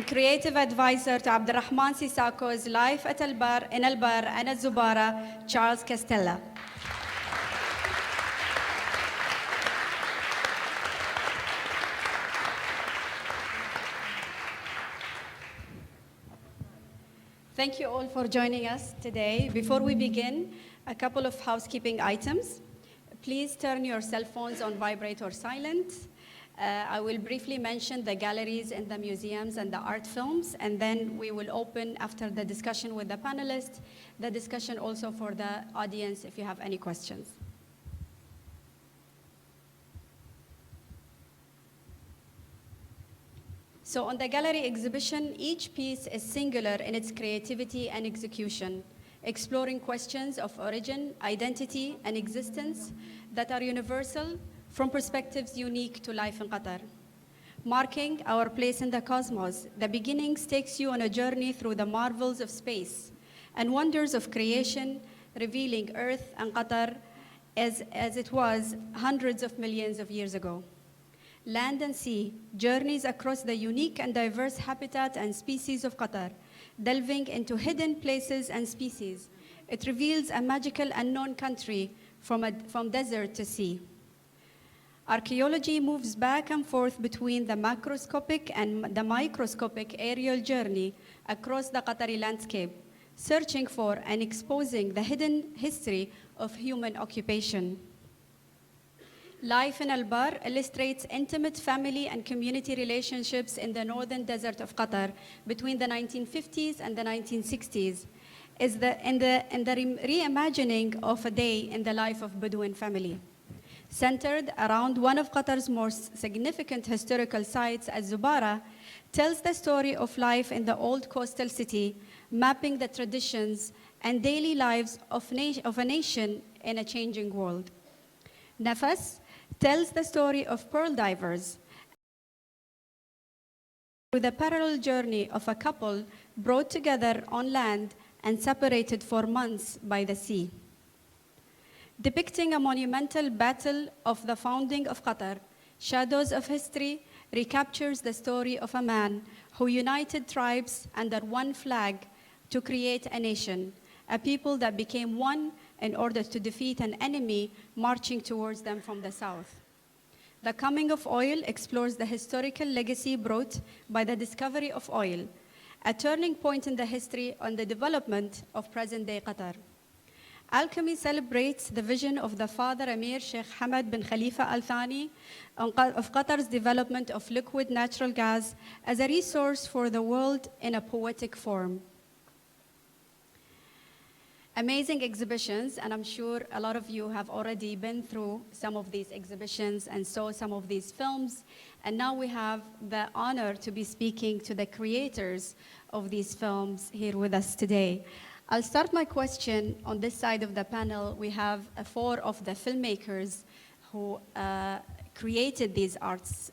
and creative advisor to Abdurrahman Sisako's Life at Al-Bar, in Al-Bar and at Zubarah, Charles Castella. Thank you all for joining us today. Before we begin, a couple of housekeeping items. Please turn your cell phones on vibrate or silent. I will briefly mention the galleries in the museums and the art films, and then we will open, after the discussion with the panelists, the discussion also for the audience if you have any questions. So on the gallery exhibition, each piece is singular in its creativity and execution, exploring questions of origin, identity, and existence that are universal from perspectives unique to life in Qatar. Marking our place in the cosmos, The Beginnings takes you on a journey through the marvels of space and wonders of creation, revealing Earth and Qatar as it was hundreds of millions of years ago. Land and Sea journeys across the unique and diverse habitat and species of Qatar, delving into hidden places and species. It reveals a magical unknown country from desert to sea. Archaeology moves back and forth between the macroscopic and the microscopic aerial journey across the Qatari landscape, searching for and exposing the hidden history of human occupation. Life in Al-Bar illustrates intimate family and community relationships in the northern desert of Qatar between the 1950s and the 1960s, in the reimagining of a day in the life of Bedouin family. Centered around one of Qatar's most significant historical sites at Zubarah, tells the story of life in the old coastal city, mapping the traditions and daily lives of a nation in a changing world. Nafas tells the story of pearl divers through the parallel journey of a couple brought together on land and separated for months by the sea. Depicting a monumental battle of the founding of Qatar, Shadows of History recaptures the story of a man who united tribes under one flag to create a nation, a people that became one in order to defeat an enemy marching towards them from the south. The Coming of Oil explores the historical legacy brought by the discovery of oil, a turning point in the history on the development of present-day Qatar. Alchemy celebrates the vision of the father Emir Sheikh Hamad bin Khalifa Al Thani of Qatar's development of liquid natural gas as a resource for the world in a poetic form. Amazing exhibitions, and I'm sure a lot of you have already been through some of these exhibitions and saw some of these films, and now we have the honor to be speaking to the creators of these films here with us today. I'll start my question on this side of the panel. We have four of the filmmakers who created these works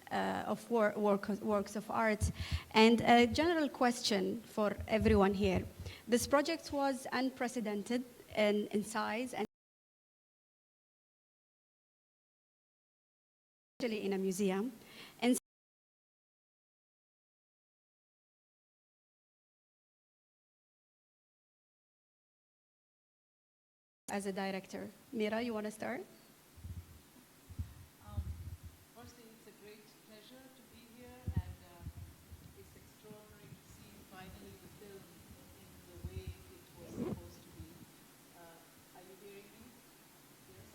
of art, and a general question for everyone here. This project was unprecedented in size and actually in a museum. And as a director, Mira, you want to start? Firstly, it's a great pleasure to be here, and it's extraordinary to see finally the film in the way it was supposed to be. Are you hearing me? Yes?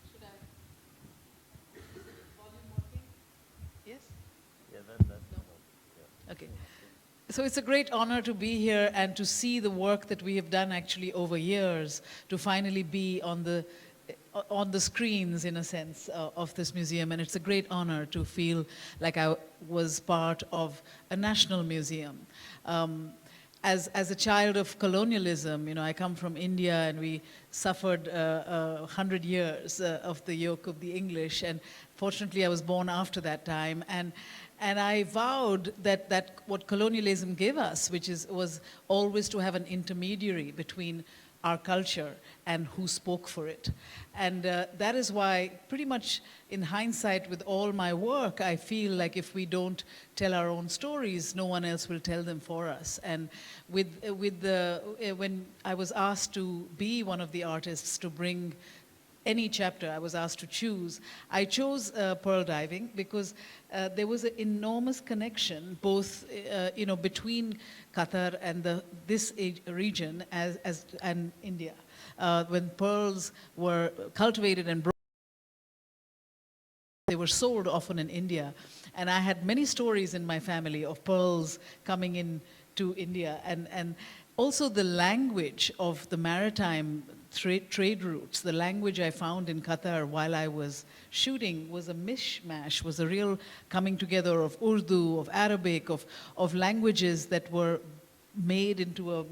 Should I? Is the volume working? Yes? Yeah, No? Yeah. Okay. So it's a great honor to be here and to see the work that we have done actually over years to finally be on the screens, in a sense, of this museum. And it's a great honor to feel like I was part of a national museum. As a child of colonialism, you know, I come from India, and we suffered 100 years of the yoke of the English. And fortunately, I was born after that time. And I vowed that what colonialism gave us, which was always to have an intermediary between our culture and who spoke for it. And that is why, pretty much in hindsight with all my work, I feel like if we don't tell our own stories, no one else will tell them for us. And when I was asked to be one of the artists to bring any chapter I was asked to choose, I chose pearl diving because there was an enormous connection both between Qatar and this region and India. When pearls were cultivated and brought, they were sold often in India. And I had many stories in my family of pearls coming in to India, and also the language of the maritime trade routes. The language I found in Qatar while I was shooting was a mishmash, was a real coming together of Urdu, of Arabic, of languages that were made into a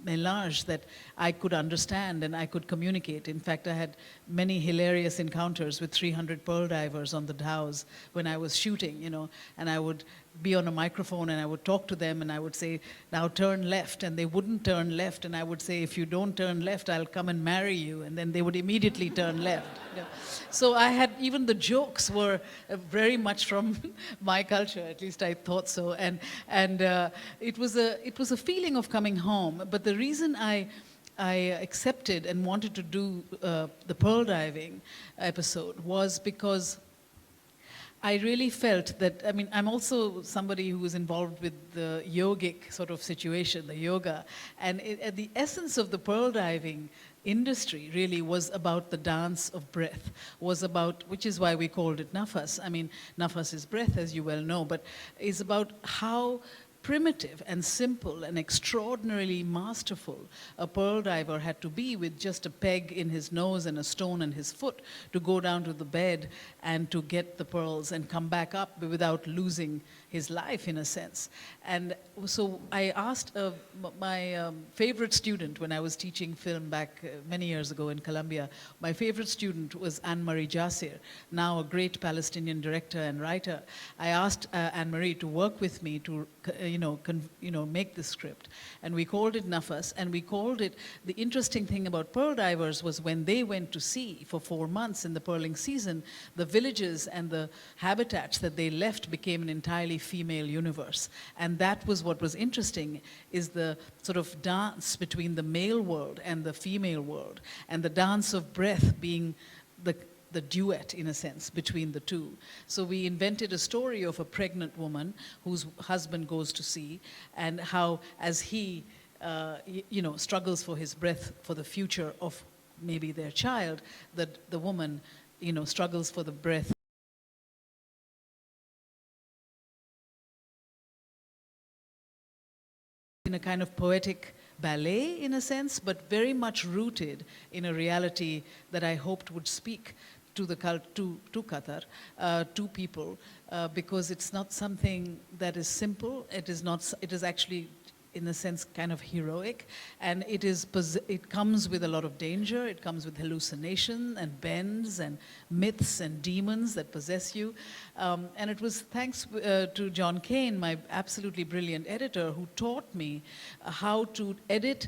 melange that I could understand and I could communicate. In fact, I had many hilarious encounters with 300 pearl divers on the dhows when I was shooting, and I would be on a microphone and I would talk to them and I would say, now turn left, and they wouldn't turn left, and I would say, if you don't turn left, I'll come and marry you, and then they would immediately turn left. So I had, even the jokes were very much from my culture, at least I thought so, and it was a feeling of coming home. But the reason I accepted and wanted to do the pearl diving episode was because I really felt that, I'm also somebody who is involved with the yogic sort of situation, the yoga, and the essence of the pearl diving industry really was about the dance of breath, which is why we called it nafas. Nafas is breath, as you well know, but it's about how primitive and simple and extraordinarily masterful a pearl diver had to be with just a peg in his nose and a stone in his foot to go down to the bed and to get the pearls and come back up without losing his life, in a sense. And so I asked my favorite student when I was teaching film back many years ago in Colombia. My favorite student was Anne-Marie Jassim, now a great Palestinian director and writer. I asked Anne-Marie to work with me to make the script. And we called it Nafas, and we called it, the interesting thing about pearl divers was when they went to sea for 4 months in the pearling season, the villages and the habitats that they left became an entirely female universe. And that was what was interesting, is the sort of dance between the male world and the female world, and the dance of breath being the duet, in a sense, between the two. So we invented a story of a pregnant woman whose husband goes to sea, and how, as he struggles for his breath for the future of maybe their child, that the woman struggles for the breath in a kind of poetic ballet, in a sense, but very much rooted in a reality that I hoped would speak to Qatar, to people, because it's not something that is simple. It is actually, in a sense, kind of heroic, and it comes with a lot of danger. It comes with hallucination and bends and myths and demons that possess you. And it was thanks to John Kane, my absolutely brilliant editor, who taught me how to edit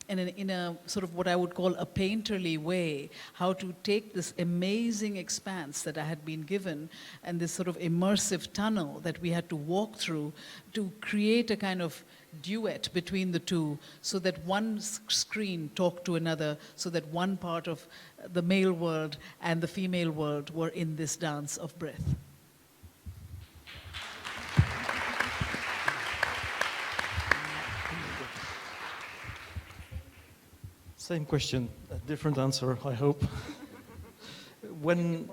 in a sort of what I would call a painterly way, how to take this amazing expanse that I had been given and this sort of immersive tunnel that we had to walk through to create a kind of duet between the two, so that one screen talked to another, so that one part of the male world and the female world were in this dance of breath. Same question, a different answer, I hope. When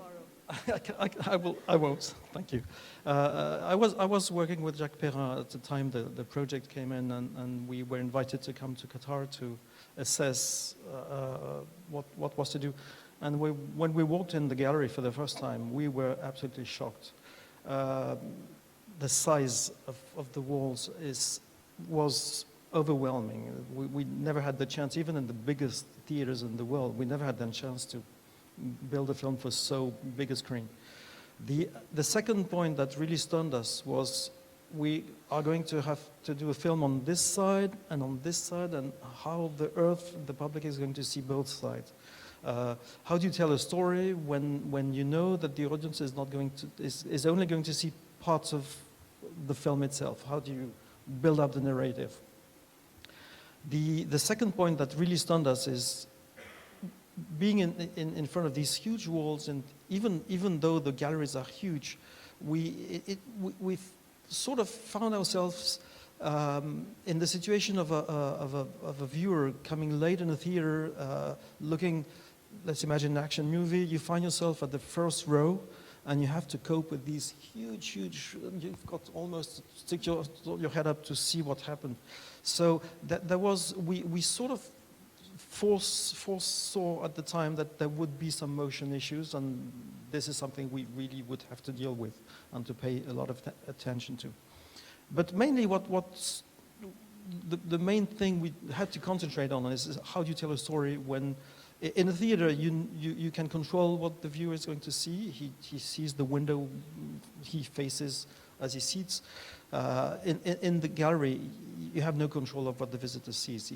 I won't. Thank you. I was working with Jacques Perrin at the time the project came in, and we were invited to come to Qatar to assess what was to do. And when we walked in the gallery for the first time, we were absolutely shocked. The size of the walls was overwhelming. We never had the chance, even in the biggest theaters in the world, we never had the chance to build a film for so big a screen. The second point that really stunned us was we are going to have to do a film on this side and on this side, and how the earth, the public is going to see both sides. How do you tell a story when you know that the audience is not going to, is only going to see parts of the film itself? How do you build up the narrative? The second point that really stunned us is being in front of these huge walls, and even though the galleries are huge, we've sort of found ourselves in the situation of a viewer coming late in a theater, looking, let's imagine an action movie. You find yourself at the first row, and you have to cope with these huge, you've got almost to stick your head up to see what happened. So there was, we sort of foresaw at the time that there would be some motion issues, and this is something we really would have to deal with and to pay a lot of attention to. But mainly what's the main thing we had to concentrate on is how do you tell a story when in a theater you can control what the viewer is going to see. He sees the window he faces as he seats. In the gallery, you have no control of what the visitor sees.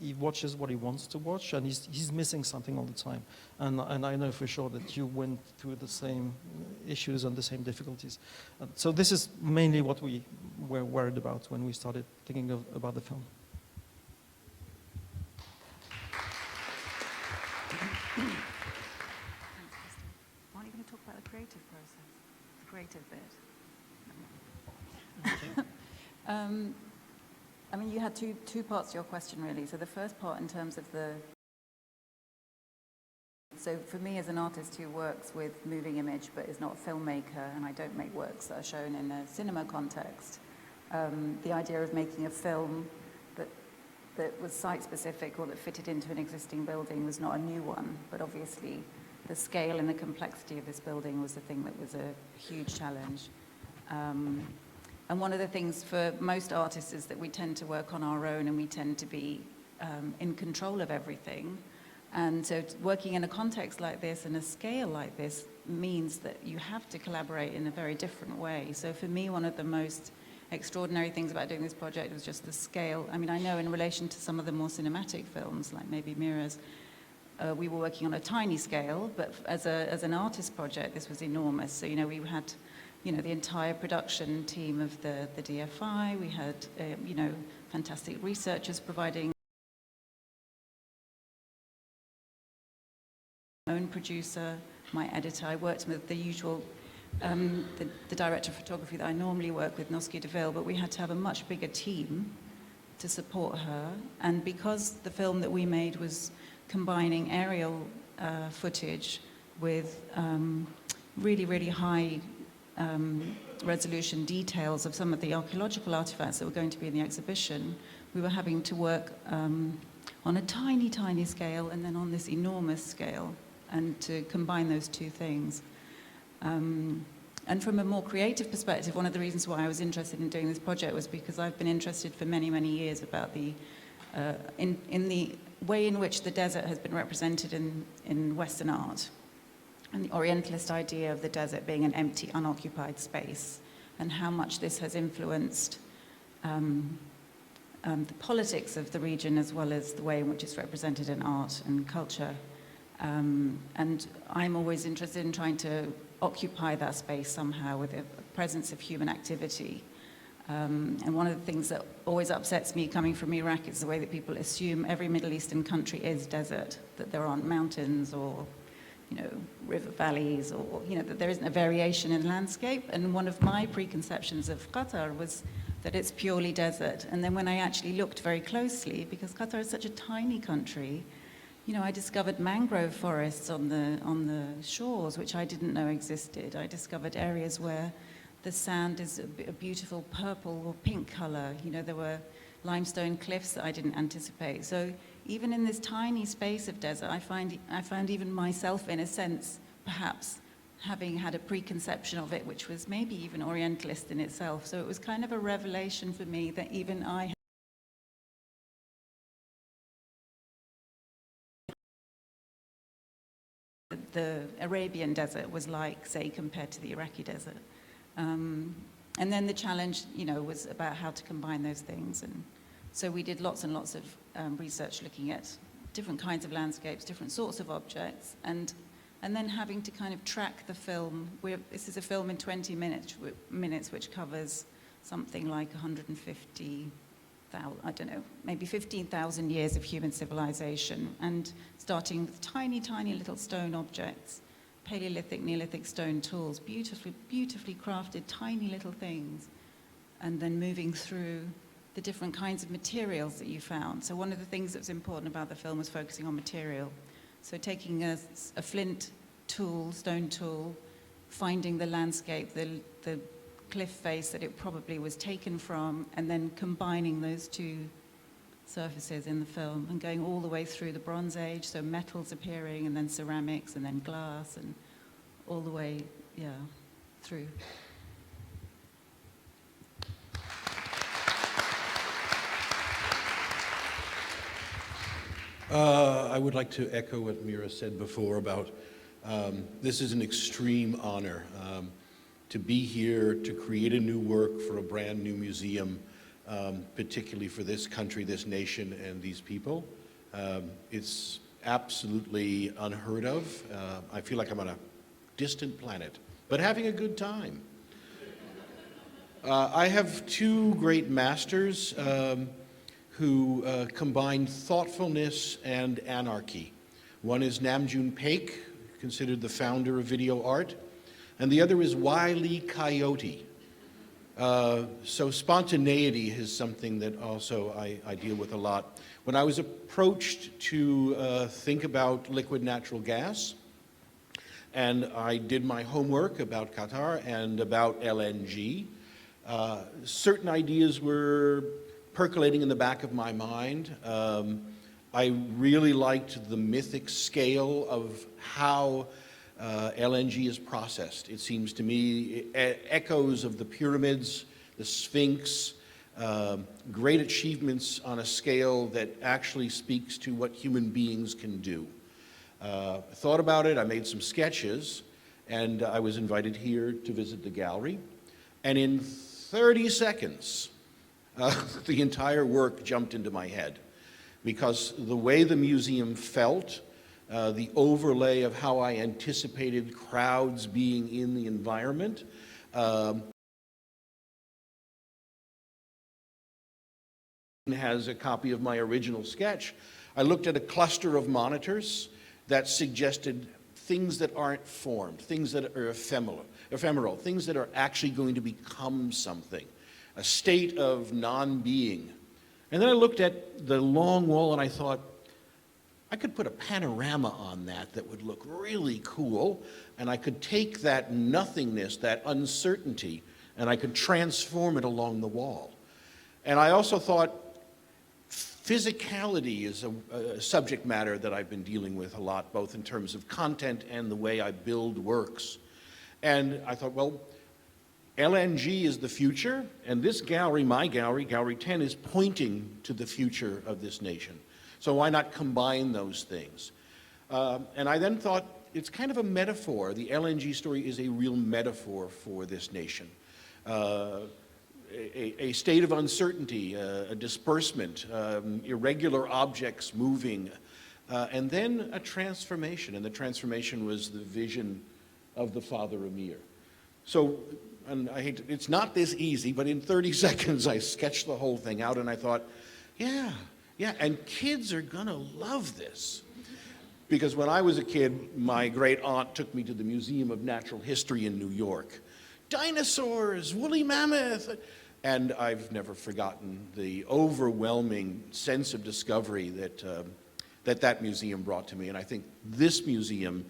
He watches what he wants to watch, and he's missing something all the time. And I know for sure that you went through the same issues and the same difficulties. So this is mainly what we were worried about when we started thinking about the film. Aren't you going to talk about the creative process, the creative bit? I mean, you had two parts to your question, really. So the first part in terms of so for me as an artist who works with moving image but is not a filmmaker, and I don't make works that are shown in a cinema context, the idea of making a film that was site-specific or that fitted into an existing building was not a new one, but obviously the scale and the complexity of this building was the thing that was a huge challenge. And one of the things for most artists is that we tend to work on our own, and we tend to be in control of everything. And so working in a context like this and a scale like this means that you have to collaborate in a very different way. So for me, one of the most extraordinary things about doing this project was just the scale. I mean, I know in relation to some of the more cinematic films, like maybe Mira's, we were working on a tiny scale, but as an artist project, this was enormous. So, we had the entire production team of the DFI. We had, fantastic researchers providing my own producer, my editor. I worked with the usual, the director of photography that I normally work with, Nosky DeVille, but we had to have a much bigger team to support her. And because the film that we made was combining aerial footage with really, really high resolution details of some of the archaeological artifacts that were going to be in the exhibition, we were having to work on a tiny, tiny scale and then on this enormous scale, and to combine those two things. And from a more creative perspective, one of the reasons why I was interested in doing this project was because I've been interested for many, many years about the in the way in which the desert has been represented in Western art, and the Orientalist idea of the desert being an empty, unoccupied space, and how much this has influenced the politics of the region, as well as the way in which it's represented in art and culture. And I'm always interested in trying to occupy that space somehow with a presence of human activity. And one of the things that always upsets me coming from Iraq is the way that people assume every Middle Eastern country is desert, that there aren't mountains or river valleys, or that there isn't a variation in landscape. And one of my preconceptions of Qatar was that it's purely desert. And then when I actually looked very closely, because Qatar is such a tiny country, I discovered mangrove forests on the shores, which I didn't know existed. I discovered areas where the sand is a beautiful purple or pink color. There were limestone cliffs that I didn't anticipate. So even in this tiny space of desert, I found even myself, in a sense, perhaps having had a preconception of it, which was maybe even Orientalist in itself. So it was kind of a revelation for me that even I the Arabian desert was like, say, compared to the Iraqi desert. And then the challenge, was about how to combine those things. And so we did lots and lots of research looking at different kinds of landscapes, different sorts of objects, and then having to kind of track the film. This is a film in 20 minutes, which covers something like 150,000, I don't know, maybe 15,000 years of human civilization, and starting with tiny, tiny little stone objects, Paleolithic, Neolithic stone tools, beautifully crafted tiny little things, and then moving through the different kinds of materials that you found. So one of the things that was important about the film was focusing on material. So taking a flint tool, stone tool, finding the landscape, the cliff face that it probably was taken from, and then combining those two surfaces in the film and going all the way through the Bronze Age, so metals appearing, and then ceramics, and then glass, and all the way, through. I would like to echo what Mira said before about this is an extreme honor to be here, to create a new work for a brand new museum, particularly for this country, this nation, and these people. It's absolutely unheard of. I feel like I'm on a distant planet, but having a good time. I have two great masters who combined thoughtfulness and anarchy. One is Nmoq, considered the founder of video art, and the other is Wile E. Coyote. So spontaneity is something that also I deal with a lot. When I was approached to think about liquid natural gas, and I did my homework about Qatar and about LNG, certain ideas were percolating in the back of my mind. I really liked the mythic scale of how LNG is processed. It seems to me echoes of the pyramids, the Sphinx, great achievements on a scale that actually speaks to what human beings can do. I thought about it, I made some sketches, and I was invited here to visit the gallery. And in 30 seconds, the entire work jumped into my head, because the way the museum felt, the overlay of how I anticipated crowds being in the environment, has a copy of my original sketch. I looked at a cluster of monitors that suggested things that aren't formed, things that are ephemeral, things that are actually going to become something, a state of non-being. And then I looked at the long wall and I thought, I could put a panorama on that would look really cool, and I could take that nothingness, that uncertainty, and I could transform it along the wall. And I also thought physicality is a subject matter that I've been dealing with a lot, both in terms of content and the way I build works. And I thought, well, LNG is the future, and this gallery, my gallery, Gallery 10, is pointing to the future of this nation. So why not combine those things? And I then thought, it's kind of a metaphor. The LNG story is a real metaphor for this nation. A state of uncertainty, a disbursement, irregular objects moving, and then a transformation. And the transformation was the vision of the Father Amir. So, and it's not this easy, but in 30 seconds I sketched the whole thing out, and I thought, yeah, and kids are gonna love this. Because when I was a kid, my great aunt took me to the Museum of Natural History in New York. Dinosaurs, woolly mammoth. And I've never forgotten the overwhelming sense of discovery that museum brought to me. And I think this museum,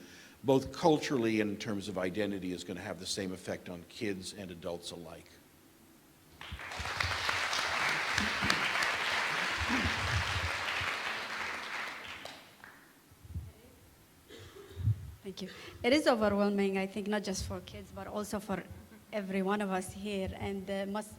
both culturally and in terms of identity, is going to have the same effect on kids and adults alike. Thank you. It is overwhelming, I think, not just for kids, but also for every one of us here, and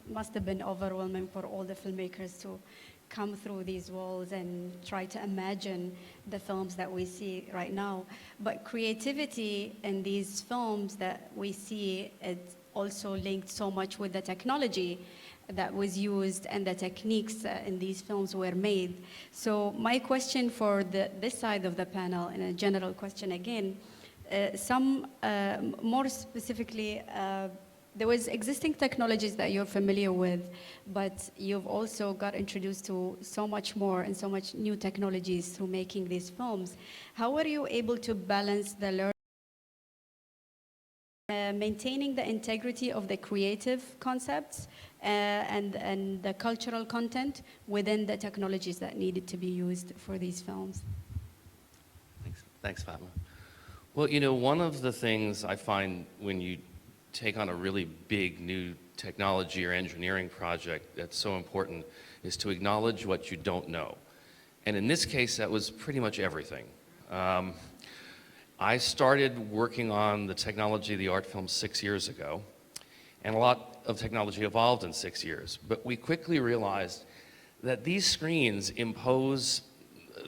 must have been overwhelming for all the filmmakers to come through these walls and try to imagine the films that we see right now. But creativity in these films that we see, also linked so much with the technology that was used and the techniques in these films were made. So my question for this side of the panel, and a general question again, more specifically, there was existing technologies that you're familiar with, but you've also got introduced to so much more and so much new technologies through making these films. How were you able to balance the learning, maintaining the integrity of the creative concepts and the cultural content within the technologies that needed to be used for these films? Thanks, Fatma. Well, you know, one of the things I find when you take on a really big new technology or engineering project that's so important is to acknowledge what you don't know. And in this case, that was pretty much everything. I started working on the technology of the art film 6 years ago, and a lot of technology evolved in 6 years. But we quickly realized that these screens impose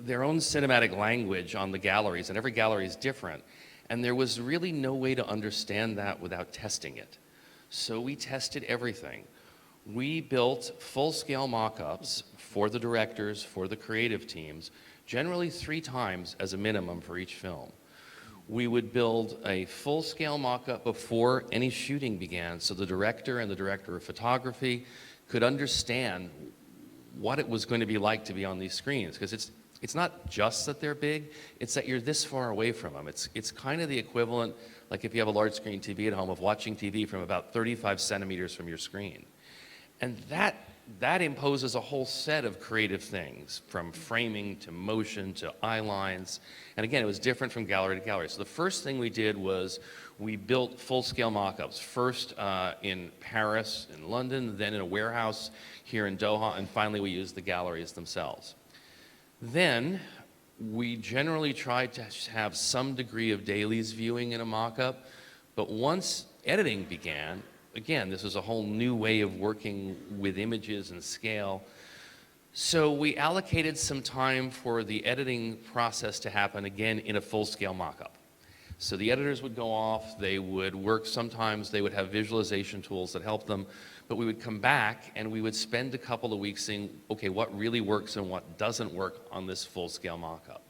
their own cinematic language on the galleries, and every gallery is different. And there was really no way to understand that without testing it. So we tested everything. We built full-scale mock-ups for the directors, for the creative teams, generally 3 times as a minimum for each film. We would build a full-scale mock-up before any shooting began, so the director and the director of photography could understand what it was going to be like to be on these screens, because it's not just that they're big, it's that you're this far away from them. It's kind of the equivalent, like if you have a large screen TV at home, of watching TV from about 35 centimeters from your screen. And that imposes a whole set of creative things, from framing to motion to eye lines. And again, it was different from gallery to gallery. So the first thing we did was we built full-scale mock-ups, first in Paris, in London, then in a warehouse here in Doha, and finally we used the galleries themselves. Then we generally tried to have some degree of dailies viewing in a mock-up, but once editing began, again, this was a whole new way of working with images and scale. So we allocated some time for the editing process to happen again in a full-scale mock-up. So the editors would go off, they would work, sometimes they would have visualization tools that helped them, but we would come back and we would spend a couple of weeks saying, okay, what really works and what doesn't work on this full-scale mock-up.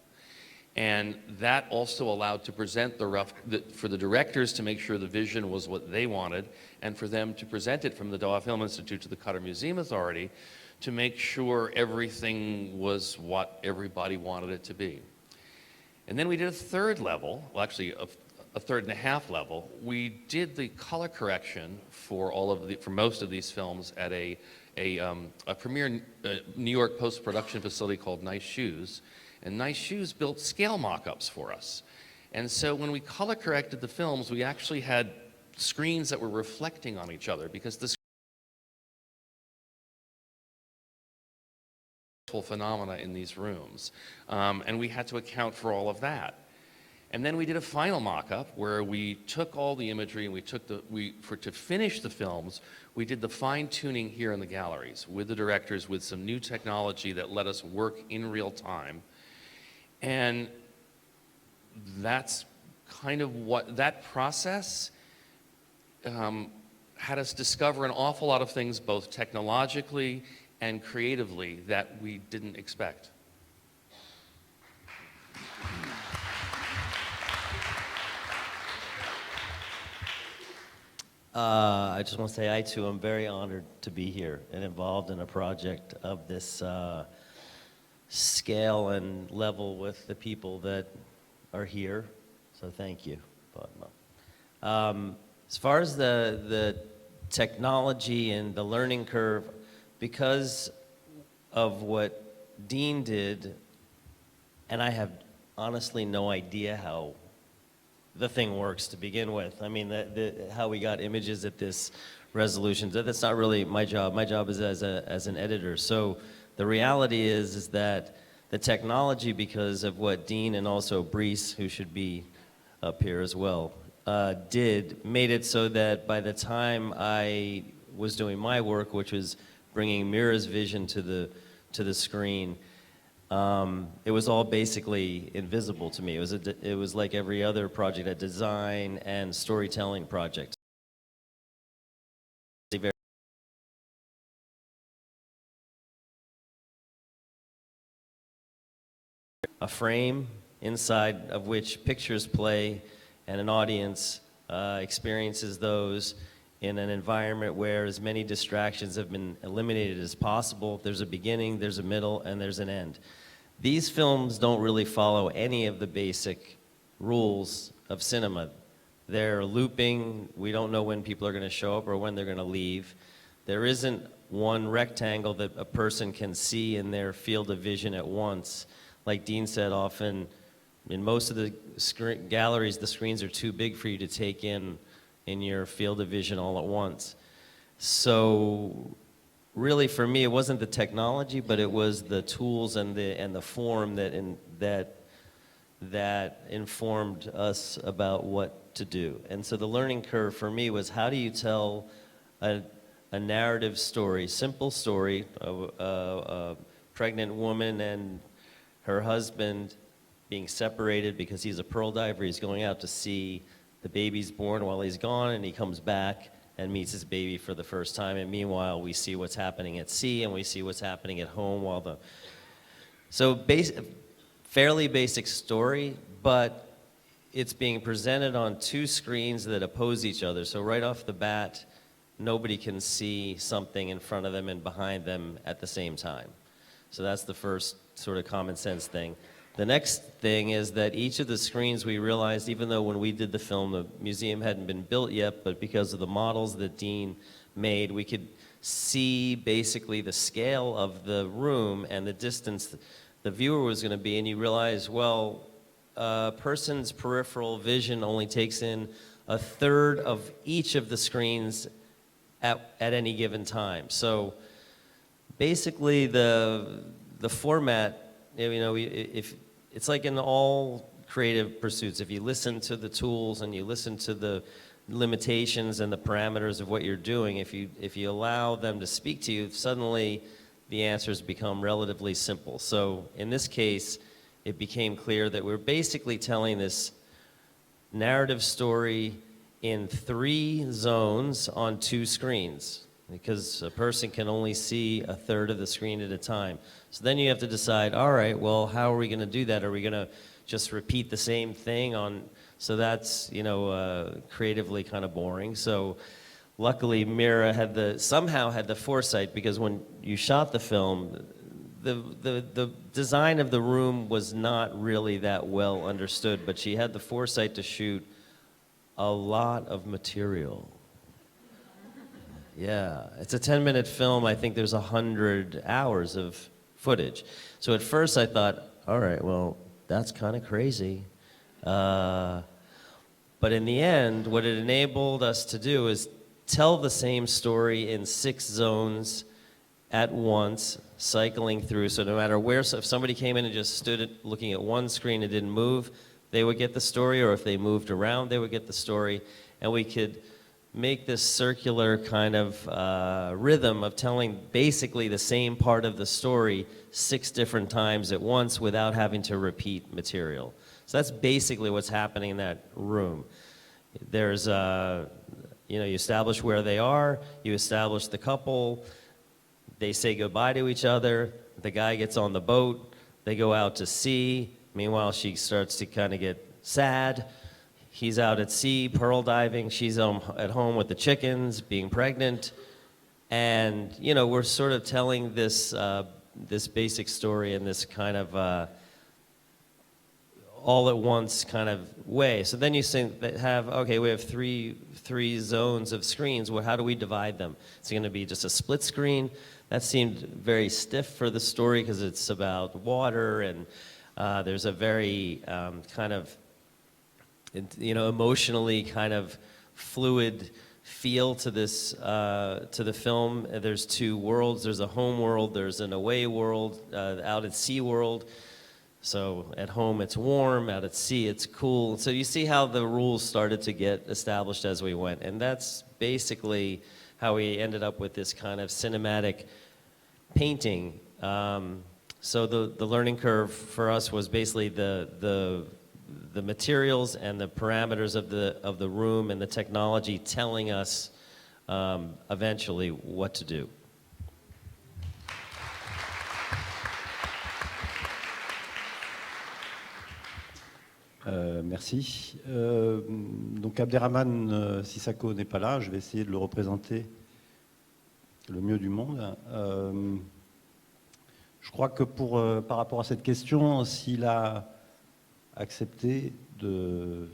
And that also allowed to present for the directors to make sure the vision was what they wanted, and for them to present it from the Doha Film Institute to the Qatar Museum Authority to make sure everything was what everybody wanted it to be. And then we did a third level, well actually a third and a half level. We did the color correction for most of these films at a premier New York post-production facility called Nice Shoes. And Nice Shoes built scale mock-ups for us. And so when we color corrected the films, we actually had screens that were reflecting on each other, because the phenomena in these rooms. And we had to account for all of that. And then we did a final mock-up where we took all the imagery and to finish the films, we did the fine-tuning here in the galleries with the directors, with some new technology that let us work in real time. And that's kind of what that process had us discover an awful lot of things, both technologically and creatively, that we didn't expect. I just want to say I too am very honored to be here and involved in a project of this scale and level with the people that are here. So thank you, Fatma. As far as the technology and the learning curve, because of what Dean did, and I have honestly no idea how the thing works to begin with. I mean, how we got images at this resolution, that's not really my job. My job is as an editor. So the reality is that the technology, because of what Dean and also Brees, who should be up here as well, made it so that by the time I was doing my work, which was bringing Mira's vision to the screen, it was all basically invisible to me. It was like every other project, a design and storytelling project. a frame inside of which pictures play, and an audience experiences those in an environment where as many distractions have been eliminated as possible. There's a beginning, there's a middle, and there's an end. These films don't really follow any of the basic rules of cinema. They're looping. We don't know when people are going to show up or when they're going to leave. There isn't one rectangle that a person can see in their field of vision at once. Like Dean said, often in most of the galleries, the screens are too big for you to take in your field of vision all at once. So really, for me, it wasn't the technology, but it was the tools and the form that informed us about what to do. And so the learning curve for me was, how do you tell a narrative story, simple story of a pregnant woman and her husband being separated because he's a pearl diver. He's going out to sea. The baby's born while he's gone, and he comes back and meets his baby for the first time. And meanwhile, we see what's happening at sea, and we see what's happening at home while the... So fairly basic story, but it's being presented on two screens that oppose each other. So right off the bat, nobody can see something in front of them and behind them at the same time. So that's the first sort of common sense thing. The next thing is that each of the screens, we realized, even though when we did the film, the museum hadn't been built yet, but because of the models that Dean made, we could see basically the scale of the room and the distance the viewer was going to be, and you realize, well, a person's peripheral vision only takes in a third of each of the screens at any given time. So basically the format, you know, if it's like in all creative pursuits, if you listen to the tools and you listen to the limitations and the parameters of what you're doing, if you allow them to speak to you, suddenly the answers become relatively simple. So in this case, it became clear that we're basically telling this narrative story in 3 zones on 2 screens, because a person can only see a third of the screen at a time. So then you have to decide, all right, well, how are we going to do that? Are we going to just repeat the same thing on? So that's, you know, creatively kind of boring. So luckily, Mira somehow had the foresight, because when you shot the film, the design of the room was not really that well understood, but she had the foresight to shoot a lot of material. Yeah, it's a 10-minute film. I think there's 100 hours of footage. So at first I thought, all right, well, that's kind of crazy. But in the end, what it enabled us to do is tell the same story in 6 zones at once, cycling through. So no matter where, so if somebody came in and just stood looking at one screen and didn't move, they would get the story, or if they moved around, they would get the story. And we could make this circular kind of rhythm of telling basically the same part of the story 6 different times at once without having to repeat material. So that's basically what's happening in that room. There's, you know, you establish where they are, you establish the couple, they say goodbye to each other, the guy gets on the boat, they go out to sea, meanwhile she starts to kind of get sad. He's out at sea, pearl diving. She's at home with the chickens, being pregnant. And, you know, we're sort of telling this, this basic story in this kind of all at once kind of way. So then you have, okay, we have three zones of screens. Well, how do we divide them? It's going to be just a split screen. That seemed very stiff for the story because it's about water, and there's a very kind of, you know, emotionally kind of fluid feel to this, to the film. There's 2 worlds. There's a home world, there's an away world, out at sea world. So at home it's warm, out at sea it's cool. So you see how the rules started to get established as we went. And that's basically how we ended up with this kind of cinematic painting. So the learning curve for us was basically the materials and the parameters of the room and the technology telling us eventually what to do. Merci. Donc Abderrahmane Sissako n'est pas là, je vais essayer de le représenter le mieux du monde. Je crois que par rapport à cette question, s'il a accepté de...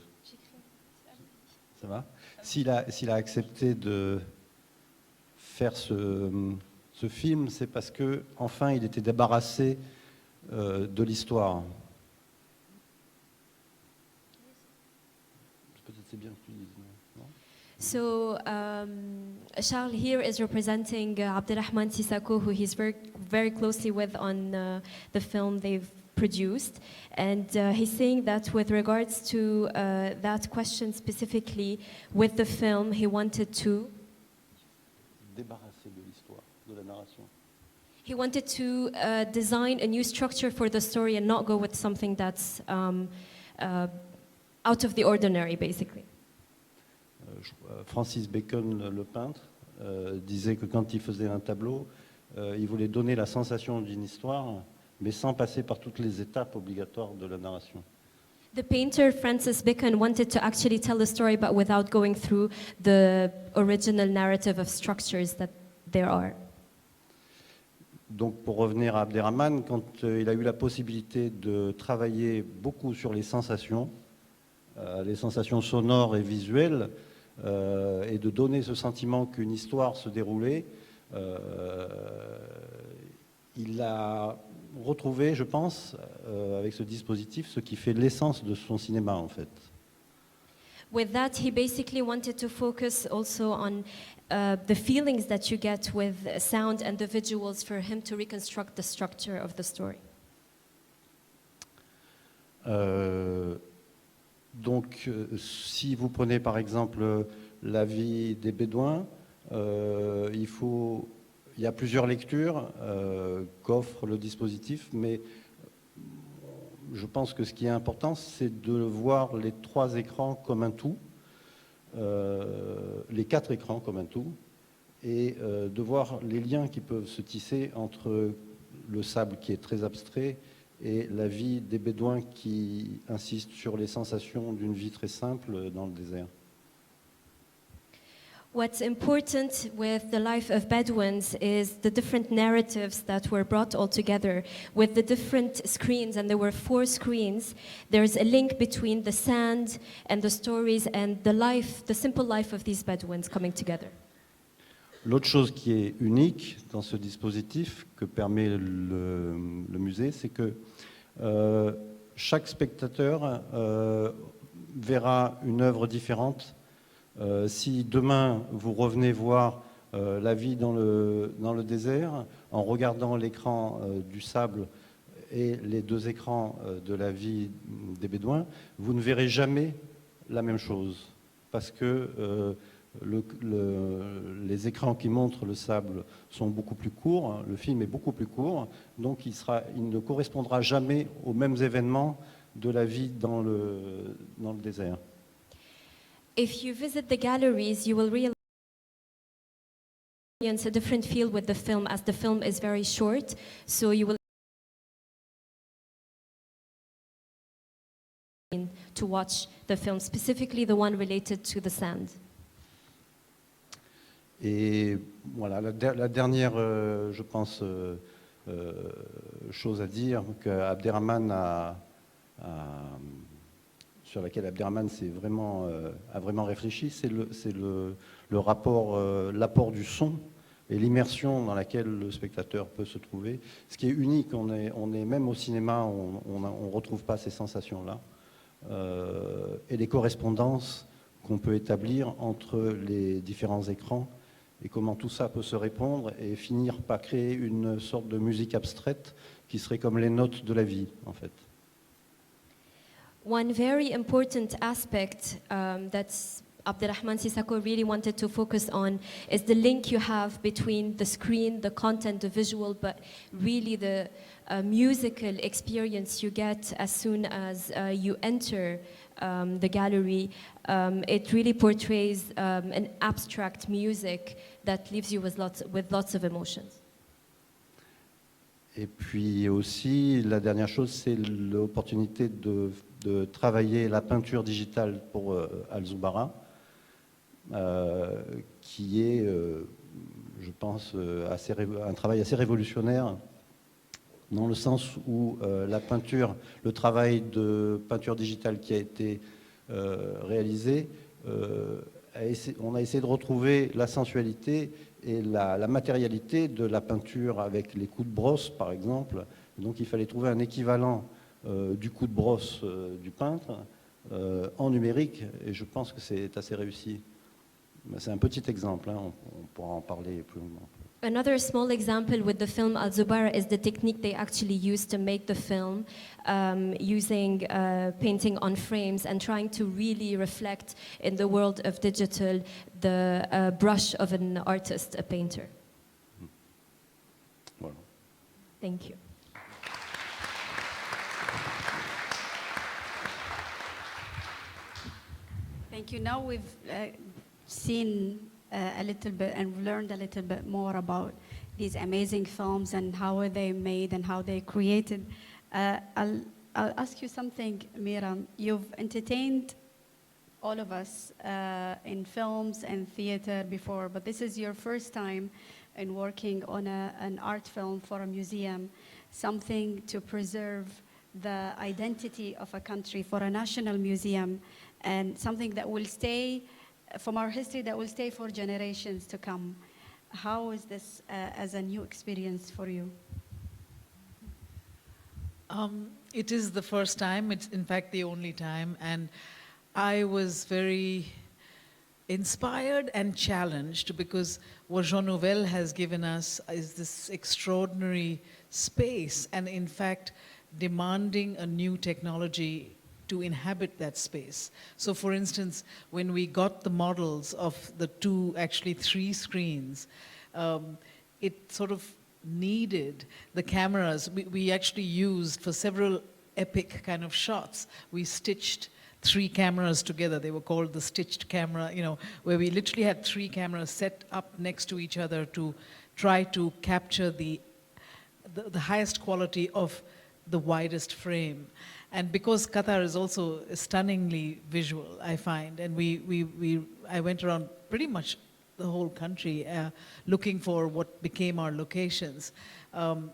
Ça va ? S'il a accepté de faire ce film, c'est parce que enfin il était débarrassé de l'histoire. Peut-être c'est bien que tu dises, non ? So Charles here is representing Abderrahmane Sissako, who he's very closely with on the film they've produced, and he's saying that with regards to that question specifically, with the film, he wanted to Débarrassé de l'histoire, de la narration. He wanted to design a new structure for the story and not go with something that's out of the ordinary, basically. Francis Bacon, le peintre, disait que quand il faisait un tableau, il voulait donner la sensation d'une histoire, mais sans passer par toutes les étapes obligatoires de la narration. The painter Francis Bacon wanted to actually tell the story, but without going through the original narrative of structures that there are. Donc pour revenir à Abderrahmane, quand il a eu la possibilité de travailler beaucoup sur les sensations sonores et visuelles, et de donner ce sentiment qu'une histoire se déroulait, il a retrouvé, je pense, avec ce dispositif, ce qui fait l'essence de son cinéma, en fait. With that, he basically wanted to focus also on the feelings that you get with sound and the visuals for him to reconstruct the structure of the story. Donc, si vous prenez par exemple la vie des Bédouins, il y a plusieurs lectures qu'offre le dispositif, mais je pense que ce qui est important, c'est de voir les 3 écrans comme un tout, les 4 écrans comme un tout, et de voir les liens qui peuvent se tisser entre le sable qui est très abstrait et la vie des Bédouins qui insistent sur les sensations d'une vie très simple dans le désert. What's important with the life of Bedouins is the different narratives that were brought all together with the different screens, and there were 4 screens. There's a link between the sand and the stories and the simple life of these Bedouins coming together. L'autre chose qui est unique dans ce dispositif que permet le musée, c'est que chaque spectateur verra une œuvre différente. Si demain vous revenez voir la vie dans le désert, en regardant l'écran du sable et les 2 écrans de la vie des Bédouins, vous ne verrez jamais la même chose, parce que les écrans qui montrent le sable sont beaucoup plus courts, le film est beaucoup plus court, donc il ne correspondra jamais aux mêmes événements de la vie dans le désert. If you visit the galleries, you will realize a different feel with the film, as the film is very short, so you will to watch the film, specifically the one related to the sand. Et voilà, la dernière, je pense, chose à dire qu'Abderrahmane sur laquelle Abderrahmane a vraiment réfléchi, c'est le rapport, l'apport du son et l'immersion dans laquelle le spectateur peut se trouver. Ce qui est unique, on est même au cinéma, on ne retrouve pas ces sensations-là. Et les correspondances qu'on peut établir entre les différents écrans et comment tout ça peut se répondre et finir par créer une sorte de musique abstraite qui serait comme les notes de la vie, en fait. One very important aspect that Abderrahmane Sissako really wanted to focus on is the link you have between the screen, the content, the visual, but really the musical experience you get as soon as you enter the gallery. It really portrays an abstract music that leaves you with lots of emotions. Et puis aussi, la dernière chose, c'est l'opportunité de travailler la peinture digitale pour Zubarah, qui est, je pense, un travail assez révolutionnaire, dans le sens où la peinture, le travail de peinture digitale qui a été réalisé, on a essayé de retrouver la sensualité et la matérialité de la peinture avec les coups de brosse, par exemple. Donc il fallait trouver un équivalent du coup de brosse du peintre en numérique, et je pense que c'est assez réussi. C'est un petit exemple, hein, on pourra en parler plus longuement. Another small example with the film Zubarah is the technique they actually used to make the film, using painting on frames and trying to really reflect in the world of digital the brush of an artist, a painter. Voilà. Thank you. Thank you. Now we've seen a little bit and learned a little bit more about these amazing films and how are they made and how they created. I'll ask you something, Mira. You've entertained all of us in films and theater before, but this is your first time in working on an art film for a museum, something to preserve the identity of a country for a national museum, and something that will stay from our history, that will stay for generations to come. How is this as a new experience for you? It is the first time, it's in fact the only time, and I was very inspired and challenged because what Jean Nouvel has given us is this extraordinary space and in fact demanding a new technology to inhabit that space. So for instance, when we got the models of the actually three screens, it sort of needed the cameras. We actually used for several epic kind of shots, we stitched three cameras together. They were called the stitched camera, you know, where we literally had three cameras set up next to each other to try to capture the highest quality of the widest frame. And because Qatar is also stunningly visual, I find, and I went around pretty much the whole country looking for what became our locations.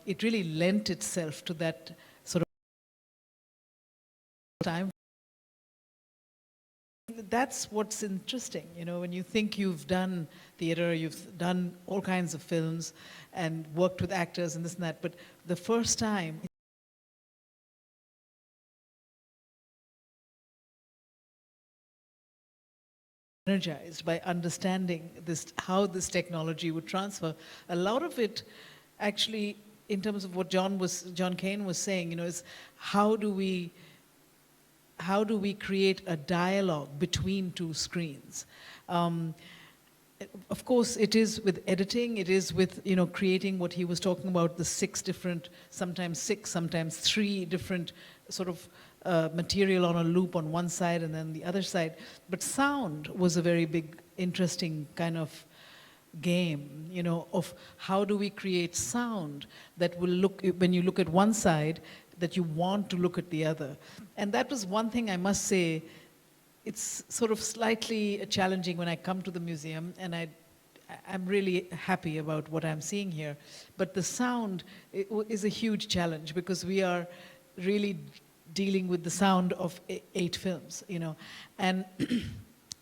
It really lent itself to that sort of time. That's what's interesting, you know, when you think you've done theater, you've done all kinds of films and worked with actors and this and that, but the first time, energized by understanding how this technology would transfer. A lot of it actually, in terms of what John Kane was saying, you know, is how do we create a dialogue between two screens? Of course, it is with editing, it is with, you know, creating what he was talking about, the sometimes three different sort of material on a loop on one side and then the other side. But sound was a very big, interesting kind of game, you know, of how do we create sound that will look, when you look at one side, that you want to look at the other. And that was one thing I must say, it's sort of slightly challenging when I come to the museum, and I'm really happy about what I'm seeing here. But the sound is a huge challenge because we are really dealing with the sound of 8 films, you know. And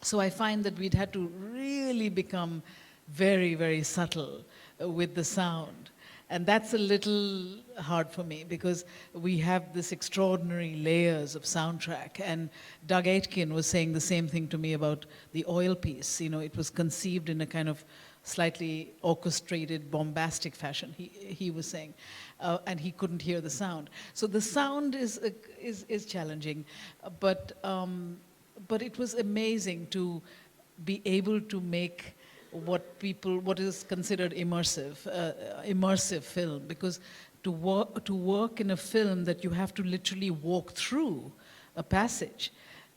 so I find that we'd had to really become very, very subtle with the sound. And that's a little hard for me because we have this extraordinary layers of soundtrack. And Doug Aitken was saying the same thing to me about the oil piece. You know, it was conceived in a kind of slightly orchestrated, bombastic fashion, he was saying. And he couldn't hear the sound. So the sound is challenging. But it was amazing to be able to make what is considered immersive film, because to work in a film that you have to literally walk through a passage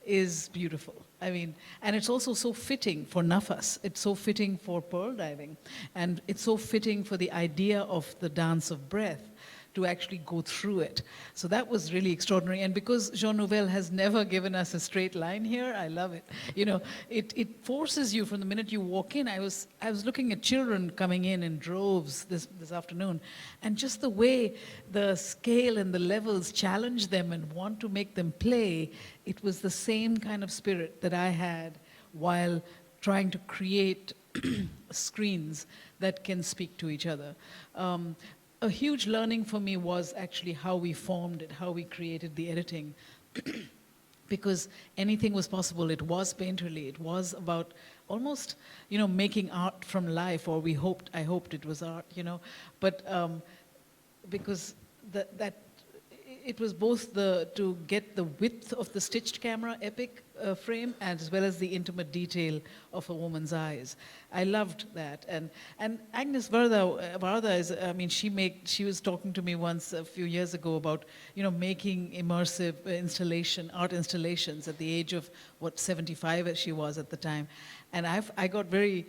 is beautiful. I mean, and it's also so fitting for nafas. It's so fitting for pearl diving, and it's so fitting for the idea of the dance of breath, to actually go through it. So that was really extraordinary. And because Jean Nouvel has never given us a straight line here, I love it. You know, it forces you from the minute you walk in. I was looking at children coming in droves this afternoon, and just the way the scale and the levels challenge them and want to make them play, it was the same kind of spirit that I had while trying to create screens that can speak to each other. A huge learning for me was actually how we formed it, how we created the editing. Because anything was possible. It was painterly. It was about almost, you know, making art from life, or I hoped it was art, you know. But because it was both to get the width of the stitched camera epic frame, as well as the intimate detail of a woman's eyes. I loved that. And Agnes Varda is, I mean, she was talking to me once a few years ago about, you know, making immersive art installations at the age of, 75 as she was at the time. And I got very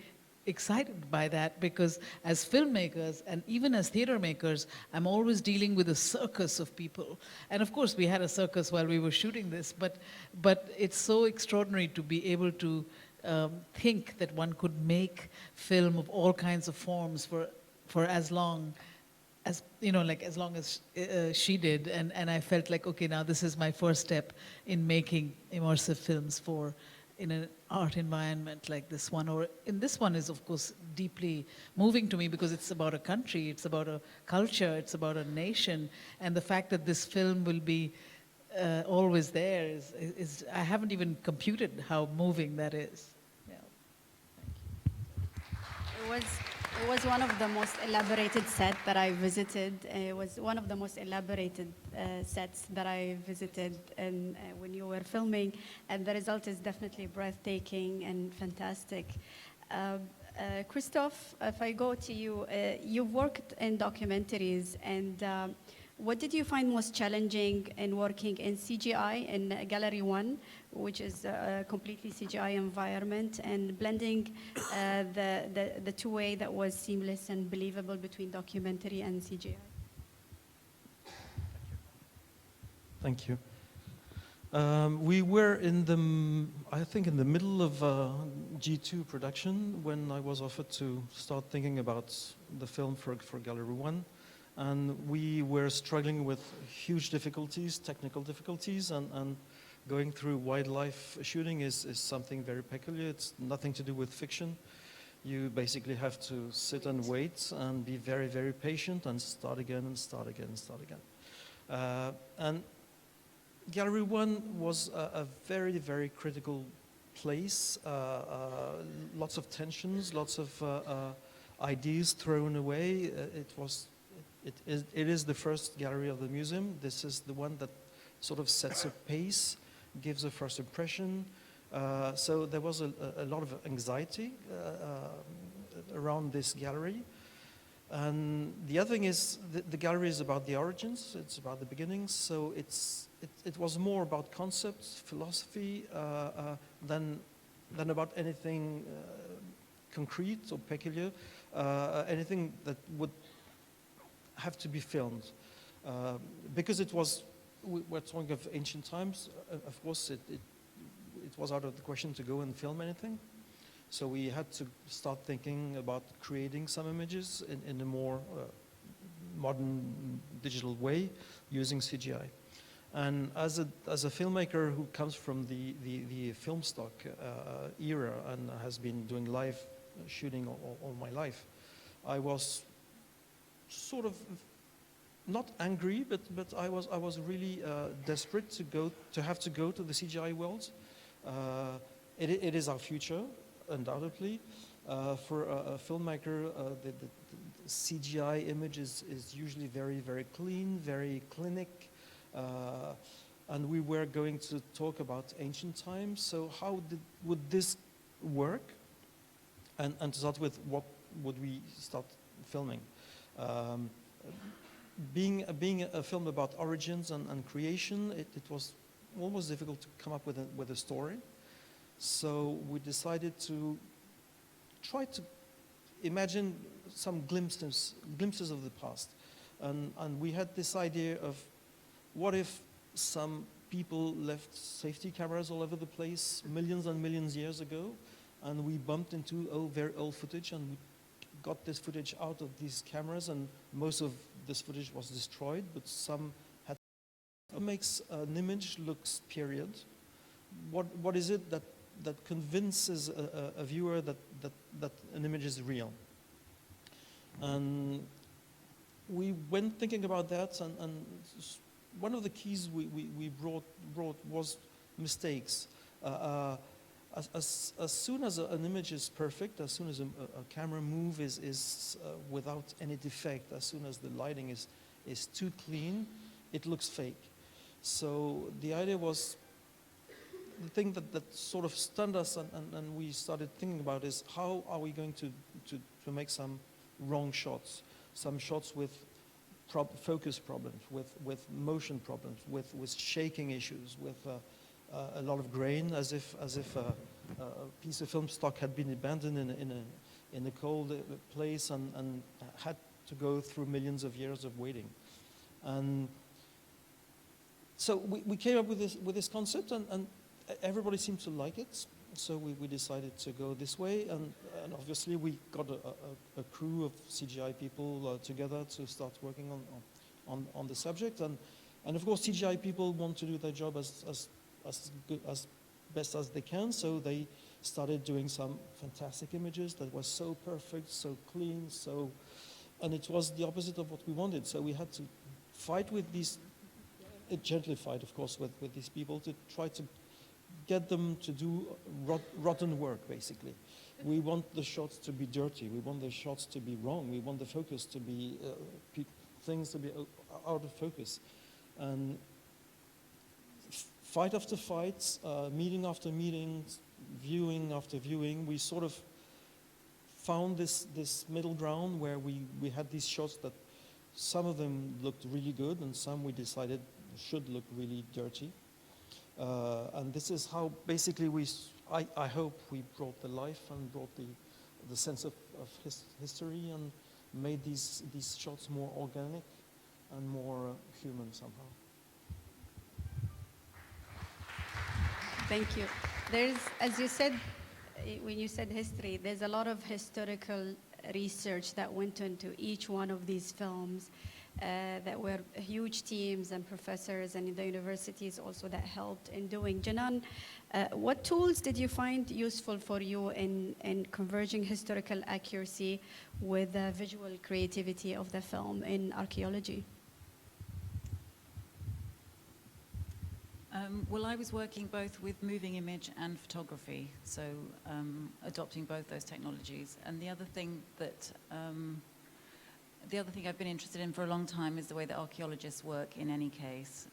excited by that, because as filmmakers and even as theater makers, I'm always dealing with a circus of people. And of course we had a circus while we were shooting this, but it's so extraordinary to be able to think that one could make film of all kinds of forms for as long as, you know, like as long as she did. And I felt like, okay, now this is my first step in making immersive films in an art environment like this one. And this one is, of course, deeply moving to me, because it's about a country, it's about a culture, it's about a nation. And the fact that this film will be always there is I haven't even computed how moving that is. Yeah. Thank you. It was one of the most elaborated sets that I visited. It was one of the most elaborated sets that I visited when you were filming, and the result is definitely breathtaking and fantastic. Christophe, if I go to you, you've worked in documentaries, and what did you find most challenging in working in CGI in Gallery 1, which is a completely CGI environment, and blending the two-way that was seamless and believable between documentary and CGI? Thank you. We were in the middle of G2 production when I was offered to start thinking about the film for Gallery 1. And we were struggling with huge difficulties, technical difficulties, and going through wildlife shooting is something very peculiar. It's nothing to do with fiction. You basically have to sit and wait and be very, very patient and start again and start again and start again. And Gallery 1 was a very, very critical place. Lots of tensions, lots of ideas thrown away. It is the first gallery of the museum. This is the one that sort of sets a pace, gives a first impression. So there was a lot of anxiety around this gallery. And the other thing is the gallery is about the origins, it's about the beginnings, so it was more about concepts, philosophy, than about anything concrete or peculiar, anything that would have to be filmed. Because we're talking of ancient times, of course it was out of the question to go and film anything. So we had to start thinking about creating some images in a more modern digital way using CGI. And as a filmmaker who comes from the film stock era and has been doing live shooting all my life, I was sort of not angry, but I was really desperate to have to go to the CGI world. It is our future, undoubtedly. For a filmmaker, the CGI image is usually very, very clean, very clinic. And we were going to talk about ancient times. So how would this work? And to start with, what would we start filming? Being a film about origins and creation, it was almost difficult to come up with a story. So we decided to try to imagine some glimpses of the past. And we had this idea of what if some people left safety cameras all over the place millions and millions years ago, and we bumped into very old footage, and we got this footage out of these cameras, and most of this footage was destroyed, but some had. What makes an image looks period? What is it that convinces a viewer that an image is real? And we went thinking about that, and one of the keys we brought was mistakes. As soon as an image is perfect, as soon as a camera move is without any defect, as soon as the lighting is too clean, it looks fake. So the idea was, the thing that sort of stunned us and we started thinking about is how are we going to make some wrong shots, some shots with focus problems, with motion problems, with shaking issues, with a lot of grain, as if a piece of film stock had been abandoned in a cold place and had to go through millions of years of waiting. And so we came up with this concept, and everybody seemed to like it. So we decided to go this way, and obviously we got a crew of CGI people together to start working on the subject, and of course CGI people want to do their job as best as they can, so they started doing some fantastic images that were so perfect, so clean, and it was the opposite of what we wanted. So we had to fight with these, gently fight, of course, with these people to try to get them to do rotten work, basically. We want the shots to be dirty. We want the shots to be wrong. We want the focus to be, things to be out of focus. And fight after fight, meeting after meeting, viewing after viewing, we sort of found this middle ground where we had these shots that some of them looked really good and some we decided should look really dirty. And this is how basically I hope we brought the life and brought the sense of history and made these shots more organic and more human somehow. Thank you. There's, as you said, when you said history, there's a lot of historical research that went into each one of these films. That were huge teams and professors and the universities also that helped in doing. Janan, what tools did you find useful for you in converging historical accuracy with the visual creativity of the film in archaeology? Well, I was working both with moving image and photography, so adopting both those technologies. And the other thing I've been interested in for a long time is the way that archaeologists work in any case.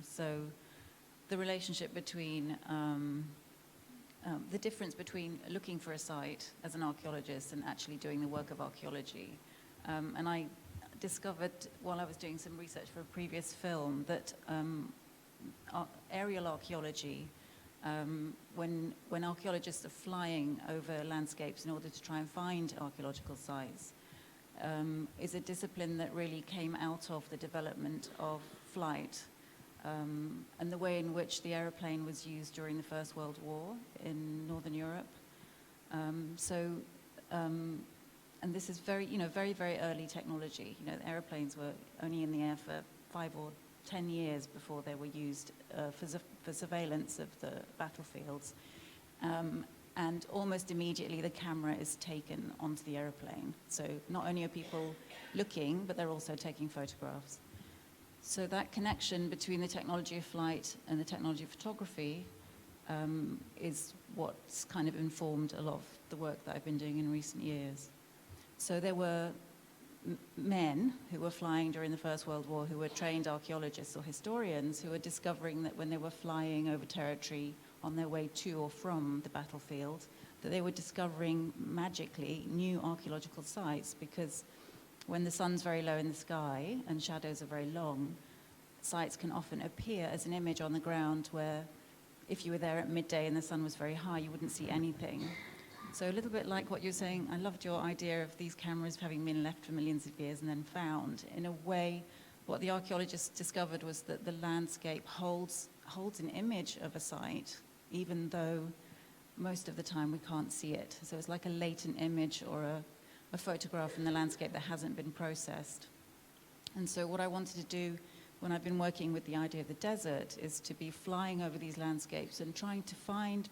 So the relationship between, the difference between looking for a site as an archaeologist and actually doing the work of archaeology. And I discovered while I was doing some research for a previous film that aerial archaeology, when archaeologists are flying over landscapes in order to try and find archaeological sites, is a discipline that really came out of the development of flight and the way in which the aeroplane was used during the First World War in Northern Europe. And this is very, very, very early technology. Aeroplanes were only in the air for 5 or 10 years before they were used for surveillance of the battlefields. And almost immediately the camera is taken onto the aeroplane. So not only are people looking, but they're also taking photographs. So that connection between the technology of flight and the technology of photography is what's kind of informed a lot of the work that I've been doing in recent years. So there were men who were flying during the First World War who were trained archaeologists or historians who were discovering that when they were flying over territory on their way to or from the battlefield, that they were discovering magically new archaeological sites, because when the sun's very low in the sky and shadows are very long, sites can often appear as an image on the ground where if you were there at midday and the sun was very high, you wouldn't see anything. So a little bit like what you're saying, I loved your idea of these cameras having been left for millions of years and then found. In a way, what the archaeologists discovered was that the landscape holds an image of a site, even though most of the time we can't see it. So it's like a latent image or a photograph in the landscape that hasn't been processed. And so what I wanted to do when I've been working with the idea of the desert is to be flying over these landscapes and trying to find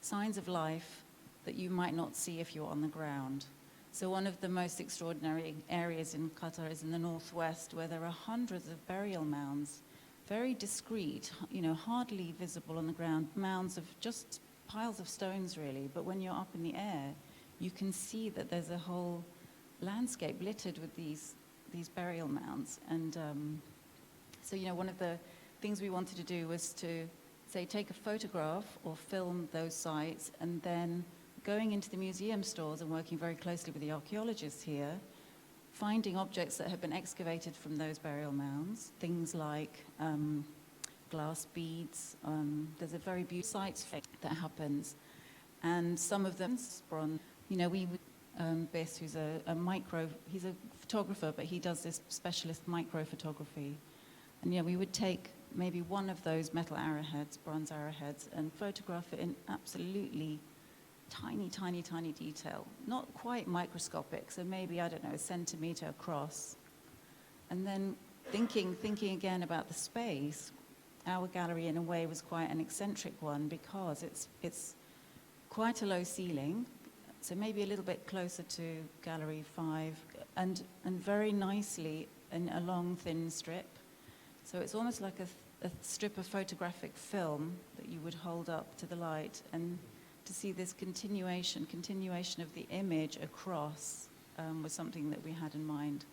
signs of life that you might not see if you're on the ground. So one of the most extraordinary areas in Qatar is in the northwest, where there are hundreds of burial mounds, very discreet, hardly visible on the ground, mounds of just piles of stones really, but when you're up in the air, you can see that there's a whole landscape littered with these burial mounds. And so, one of the things we wanted to do was to, say, take a photograph or film those sites, and then going into the museum stores and working very closely with the archaeologists here, finding objects that have been excavated from those burial mounds, things like glass beads. There's a very beautiful sites that happens, and some of them bronze. Bess, who's he's a photographer, but he does this specialist micro photography. And we would take maybe one of those metal arrowheads, bronze arrowheads, and photograph it in absolutely tiny, tiny, tiny detail. Not quite microscopic, so maybe, I don't know, a centimeter across. And then thinking again about the space, our gallery in a way was quite an eccentric one because it's quite a low ceiling, so maybe a little bit closer to Gallery 5, and very nicely in a long, thin strip. So it's almost like a strip of photographic film that you would hold up to the light, and to see this continuation of the image across was something that we had in mind.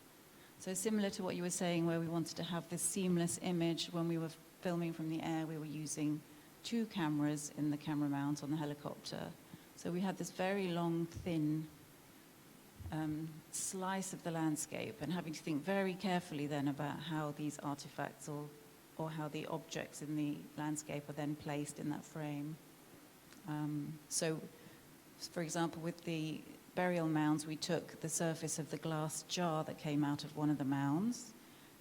So similar to what you were saying, where we wanted to have this seamless image when we were filming from the air, we were using 2 cameras in the camera mount on the helicopter. So we had this very long, thin slice of the landscape, and having to think very carefully then about how these artifacts or how the objects in the landscape are then placed in that frame. So, for example, with the burial mounds, we took the surface of the glass jar that came out of one of the mounds,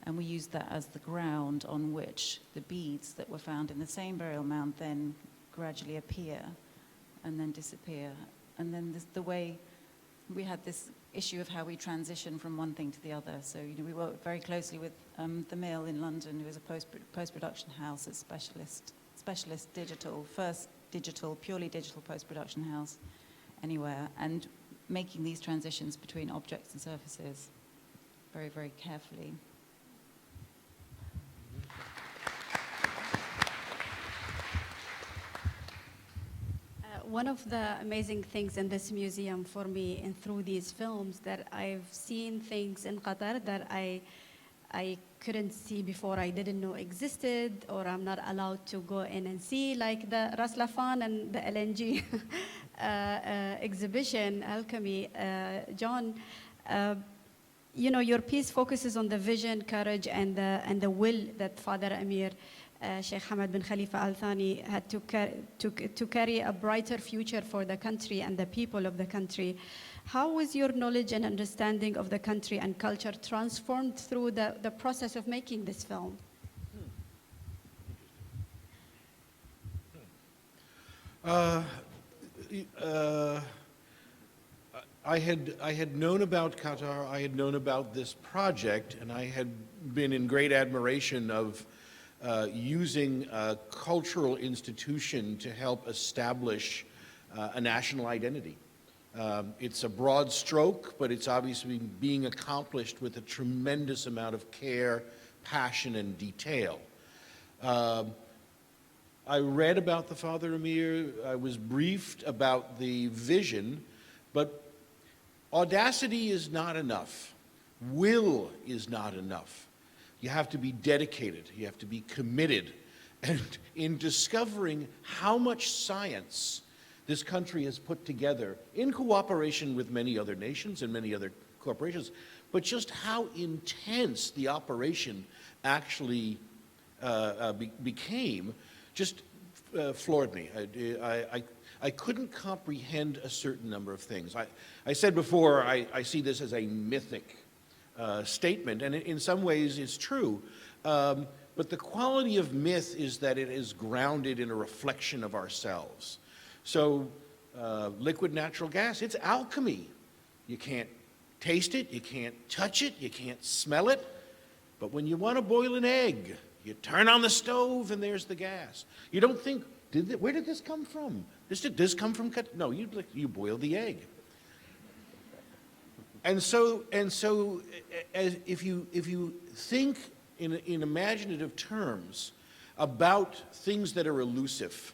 and we used that as the ground on which the beads that were found in the same burial mound then gradually appear and then disappear. And then the way we had this issue of how we transition from one thing to the other. So, we worked very closely with the Mill in London, who is a post-production house, a specialist digital, first purely digital post-production house anywhere, and making these transitions between objects and surfaces very, very carefully. One of the amazing things in this museum for me and through these films, that I've seen things in Qatar that I couldn't see before, I didn't know existed, or I'm not allowed to go in and see, like the Ras Lafan and the LNG exhibition, Alchemy. John, your piece focuses on the vision, courage, and the will that Father Amir, Sheikh Hamad bin Khalifa Al Thani, had to carry a brighter future for the country and the people of the country. How was your knowledge and understanding of the country and culture transformed through the process of making this film? I had known about Qatar, I had known about this project, and I had been in great admiration of using a cultural institution to help establish a national identity. It's a broad stroke, but it's obviously being accomplished with a tremendous amount of care, passion, and detail. I read about the Father Amir, I was briefed about the vision, but audacity is not enough. Will is not enough. You have to be dedicated, you have to be committed. And in discovering how much science this country has put together in cooperation with many other nations and many other corporations, but just how intense the operation actually became, just floored me. I couldn't comprehend a certain number of things. I said before, I see this as a mythic statement, and in some ways it's true. But the quality of myth is that it is grounded in a reflection of ourselves. So liquid natural gas, it's alchemy. You can't taste it, you can't touch it, you can't smell it. But when you want to boil an egg, you turn on the stove and there's the gas. You don't think, where did this come from? Did this come from Qatar? No, you boil the egg. And so if you think in imaginative terms about things that are elusive,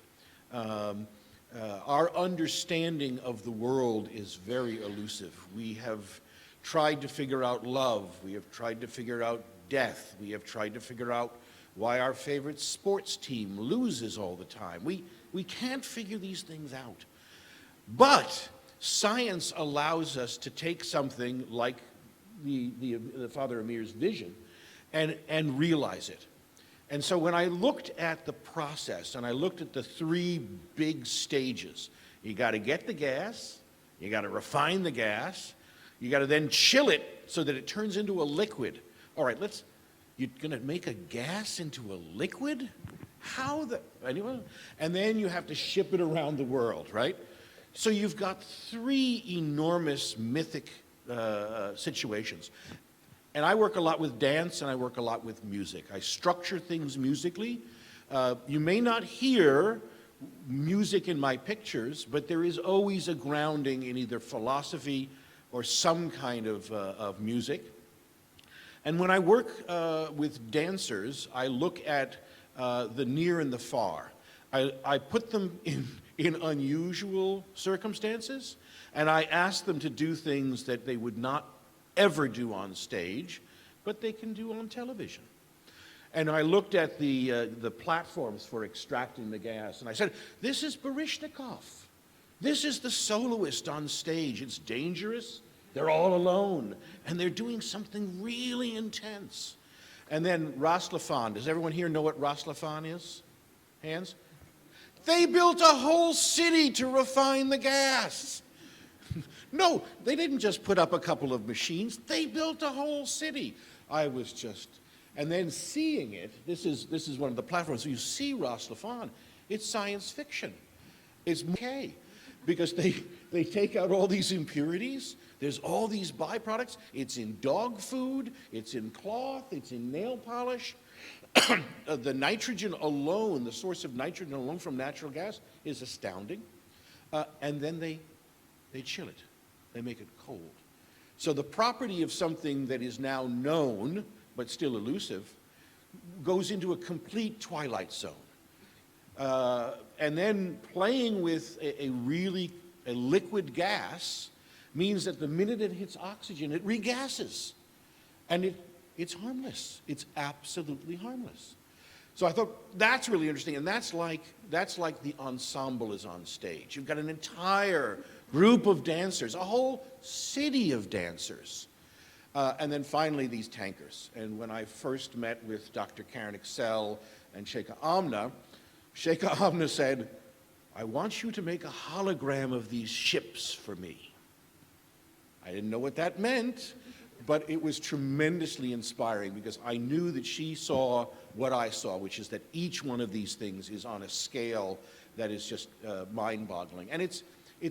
our understanding of the world is very elusive. We have tried to figure out love. We have tried to figure out death. We have tried to figure out why our favorite sports team loses all the time. We can't figure these things out. But science allows us to take something like the Father Amir's vision and realize it. And so when I looked at the process and I looked at the 3 big stages, you got to get the gas, you got to refine the gas, you got to then chill it so that it turns into a liquid. All right, you're going to make a gas into a liquid? Anyone? And then you have to ship it around the world, right? So you've got 3 enormous mythic situations. And I work a lot with dance and I work a lot with music. I structure things musically. You may not hear music in my pictures, but there is always a grounding in either philosophy or some kind of music. And when I work with dancers, I look at the near and the far. I put them in unusual circumstances, and I ask them to do things that they would not ever do on stage, but they can do on television. And I looked at the platforms for extracting the gas, and I said, this is Baryshnikov. This is the soloist on stage. It's dangerous. They're all alone, and they're doing something really intense. And then Rastlafan. Does everyone here know what Rastlafan is? Hands? They built a whole city to refine the gas. No, they didn't just put up a couple of machines. They built a whole city. I was just, and then seeing it, this is one of the platforms. So you see Rastlafan. It's science fiction. It's okay, because they take out all these impurities. There's all these byproducts. It's in dog food. It's in cloth. It's in nail polish. The nitrogen alone, the source of nitrogen alone from natural gas is astounding. And then they chill it. They make it cold. So the property of something that is now known, but still elusive, goes into a complete twilight zone. And then playing with a liquid gas means that the minute it hits oxygen, it regasses. And it's harmless. It's absolutely harmless. So I thought that's really interesting, and that's like the ensemble is on stage. You've got an entire group of dancers, a whole city of dancers. And then finally these tankers. And when I first met with Dr. Karen Excel and Sheikh Amna said, I want you to make a hologram of these ships for me. I didn't know what that meant, but it was tremendously inspiring because I knew that she saw what I saw, which is that each one of these things is on a scale that is just mind-boggling. And it's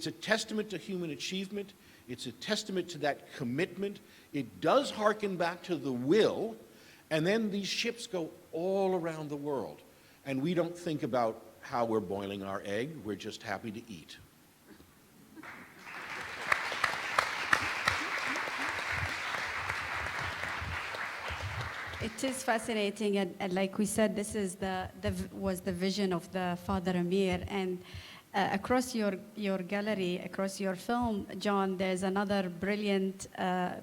a testament to human achievement. It's a testament to that commitment. It does harken back to the will, and then these ships go all around the world. And we don't think about how we're boiling our egg. We're just happy to eat. It is fascinating, and like we said, this is was the vision of the Father Amir. And across your gallery, across your film, John, there's another brilliant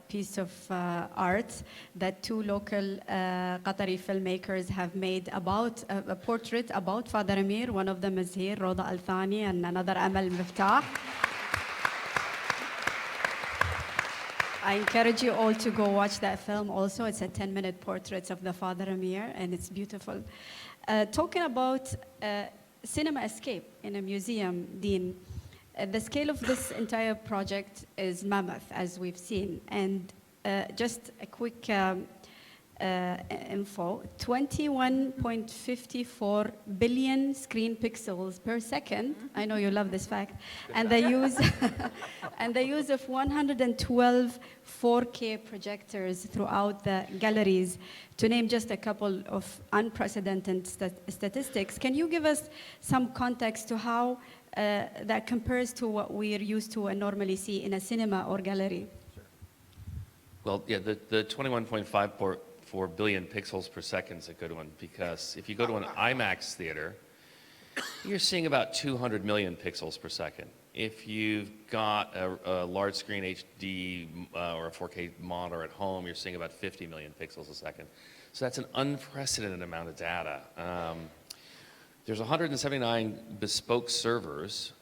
piece of art that 2 local Qatari filmmakers have made about a portrait about Father Amir. One of them is here, Roda Al-Thani, and another Amal Miftah. I encourage you all to go watch that film also. It's a 10-minute portrait of the Father Amir, and it's beautiful. Talking about Cinema-Scape in a museum, Dean, the scale of this entire project is mammoth, as we've seen. And just a quick info, 21.54 billion screen pixels per second. I know you love this fact. And the use, and the use of 112 4K projectors throughout the galleries, to name just a couple of unprecedented statistics. Can you give us some context to how that compares to what we're used to and normally see in a cinema or gallery? Well, yeah, the 21.54 billion pixels per second is a good one, because if you go to an IMAX theater, you're seeing about 200 million pixels per second. If you've got a large screen HD or a 4K monitor at home, you're seeing about 50 million pixels a second. So that's an unprecedented amount of data. There's 179 bespoke servers.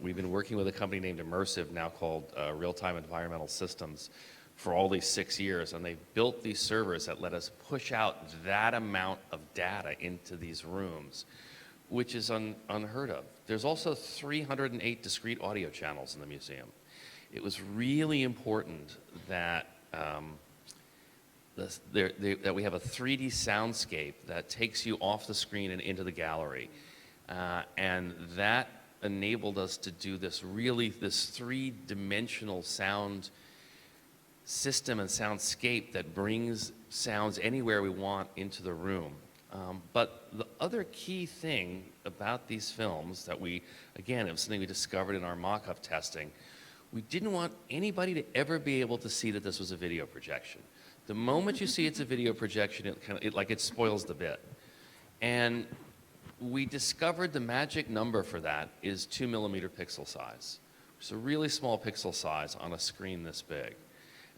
We've been working with a company named Immersive, now called Real-Time Environmental Systems, for all these 6 years, and they've built these servers that let us push out that amount of data into these rooms, which is unheard of. There's also 308 discrete audio channels in the museum. It was really important that that we have a 3D soundscape that takes you off the screen and into the gallery, and that enabled us to do this three-dimensional sound system and soundscape that brings sounds anywhere we want into the room. But the other key thing about these films that it was something we discovered in our mock-up testing, we didn't want anybody to ever be able to see that this was a video projection. The moment you see it's a video projection, it spoils the bit. And we discovered the magic number for that is 2 millimeter pixel size. It's a really small pixel size on a screen this big.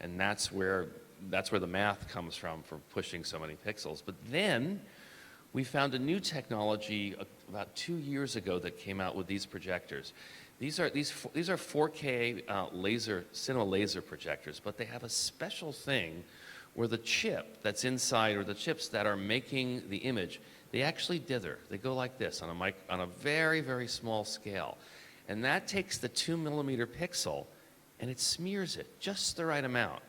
And that's where the math comes from for pushing so many pixels. But then we found a new technology about 2 years ago that came out with these projectors. These are 4K cinema laser projectors, but they have a special thing where the chip that's inside, or the chips that are making the image, they actually dither. They go like this on a very, very small scale. And that takes the 2 millimeter pixel and it smears it just the right amount.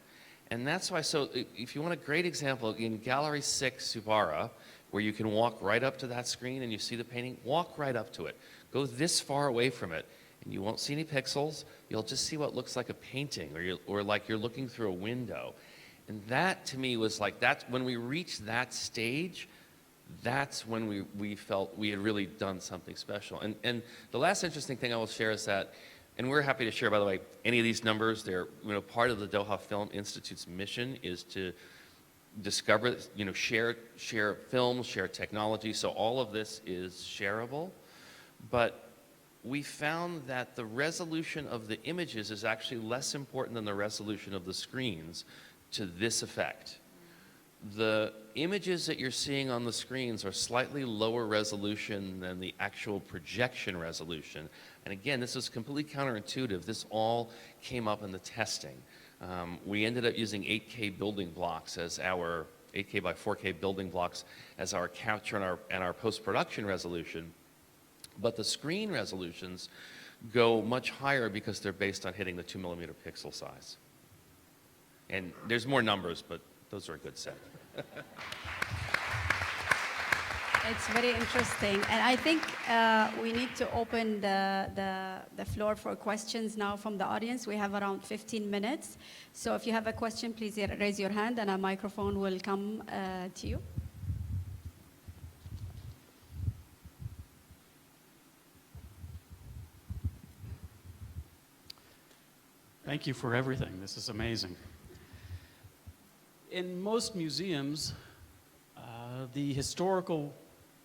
And that's why, so if you want a great example, in Gallery 6, Zubarah, where you can walk right up to that screen and you see the painting, walk right up to it. Go this far away from it, and you won't see any pixels. You'll just see what looks like a painting, or like you're looking through a window. And that, to me, was like, when we reached that stage, that's when we felt we had really done something special. And the last interesting thing I will share is that, and we're happy to share, by the way, any of these numbers. They're part of the Doha Film Institute's mission is to discover, share films, share technology. So all of this is shareable. But we found that the resolution of the images is actually less important than the resolution of the screens to this effect. The images that you're seeing on the screens are slightly lower resolution than the actual projection resolution. And again, this is completely counterintuitive. This all came up in the testing. We ended up using 8K building blocks as our 8K by 4K building blocks as our capture and our post-production resolution. But the screen resolutions go much higher because they're based on hitting the 2 millimeter pixel size. And there's more numbers, but those are a good set. It's very interesting. And I think we need to open the floor for questions now from the audience. We have around 15 minutes. So if you have a question, please raise your hand and a microphone will come to you. Thank you for everything. This is amazing. In most museums, the historical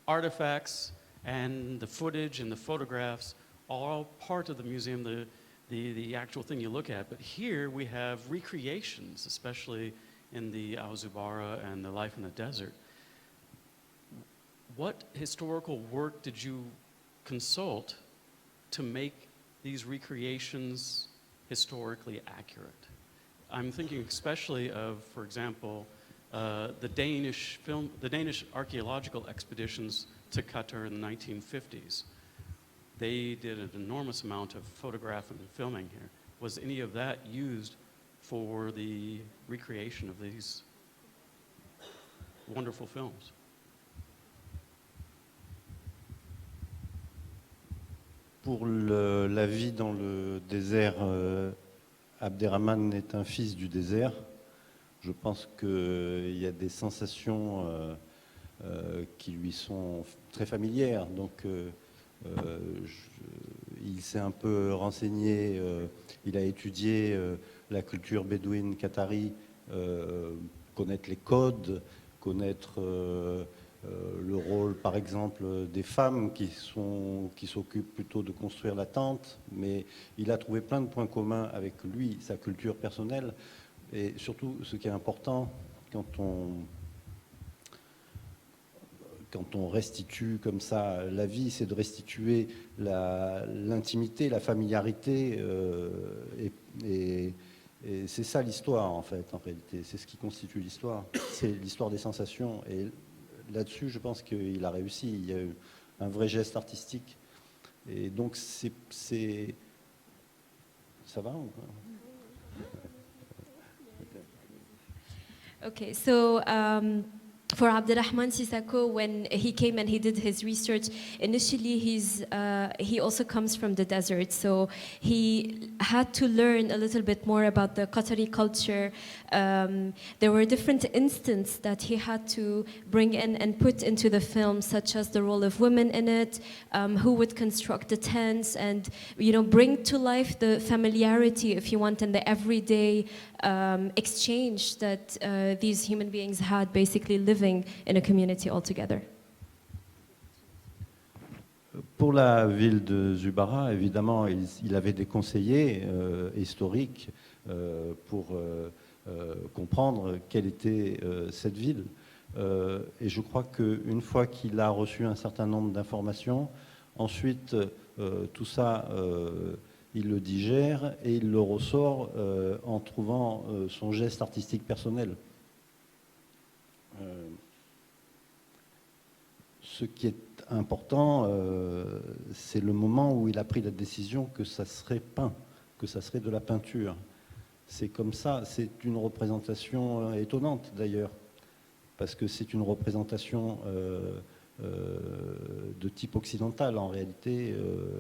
artifacts and the footage and the photographs are all part of the museum, the actual thing you look at. But here we have recreations, especially in the Zubarah and the life in the desert. What historical work did you consult to make these recreations historically accurate? I'm thinking especially of, for example, the Danish archaeological expeditions to Qatar in the 1950s. They did an enormous amount of photographing and filming here. Was any of that used for the recreation of these wonderful films? Pour la vie dans le désert, Abderrahmane est un fils du désert. Je pense qu'il y a des sensations qui lui sont très familières. Donc, il s'est un peu renseigné, il a étudié la culture bédouine qatari, connaître les codes, connaître le rôle, par exemple, des femmes qui s'occupent plutôt de construire la tente, mais il a trouvé plein de points communs avec lui, sa culture personnelle, et surtout, ce qui est important, quand on restitue comme ça la vie, c'est de restituer l'intimité, la familiarité, et c'est ça l'histoire, en fait, en réalité. C'est ce qui constitue l'histoire, c'est l'histoire des sensations, et là-dessus, je pense qu'il a réussi. Il y a eu un vrai geste artistique. Et donc, ça va ou pas? Okay, so for Abderrahmane Sissako, when he came and he did his research, initially he also comes from the desert, so he had to learn a little bit more about the Qatari culture. There were different instances that he had to bring in and put into the film, such as the role of women in it, who would construct the tents, and bring to life the familiarity, if you want, and the everyday exchange that these human beings had basically living in a community altogether. Pour la ville de Zubarah, évidemment, il avait des conseillers historiques pour comprendre quelle était cette ville. Et je crois qu'une fois qu'il a reçu un certain nombre d'informations, ensuite tout ça, il le digère et il le ressort en trouvant son geste artistique personnel. Ce qui est important, c'est le moment où il a pris la décision que ça serait peint, que ça serait de la peinture. C'est comme ça, c'est une représentation étonnante d'ailleurs, parce que c'est une représentation de type occidental. En réalité,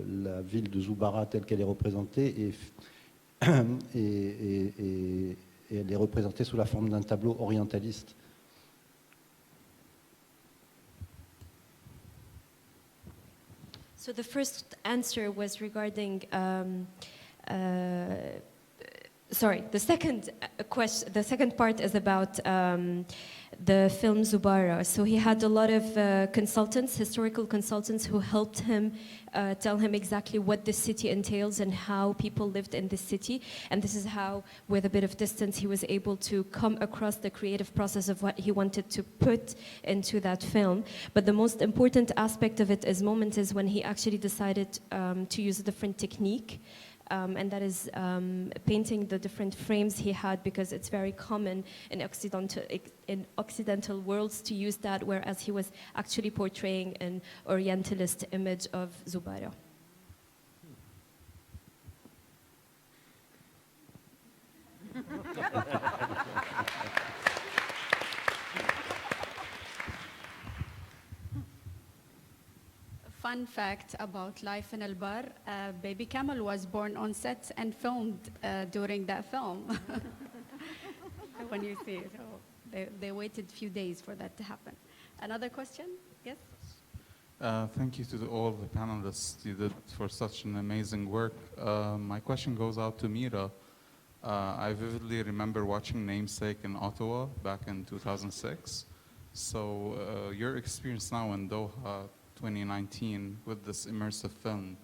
la ville de Zubarah telle qu'elle est représentée, et elle est représentée sous la forme d'un tableau orientaliste. So the first answer was regarding, sorry, the second question, the second part is about the film Zubarah. So he had a lot of consultants, historical consultants, who helped him tell him exactly what the city entails and how people lived in the city. And this is how, with a bit of distance, he was able to come across the creative process of what he wanted to put into that film. But the most important aspect of it is when he actually decided to use a different technique. And that is painting the different frames he had, because it's very common in Occidental worlds to use that, whereas he was actually portraying an Orientalist image of Zubarah. Fun fact about life in Al-Bar, baby camel was born on set and filmed during that film. When you see it, they waited a few days for that to happen. Another question? Yes? Thank you to all the panelists you did for such an amazing work. My question goes out to Mira. I vividly remember watching Namesake in Ottawa back in 2006. So your experience now in Doha 2019 with this immersive film,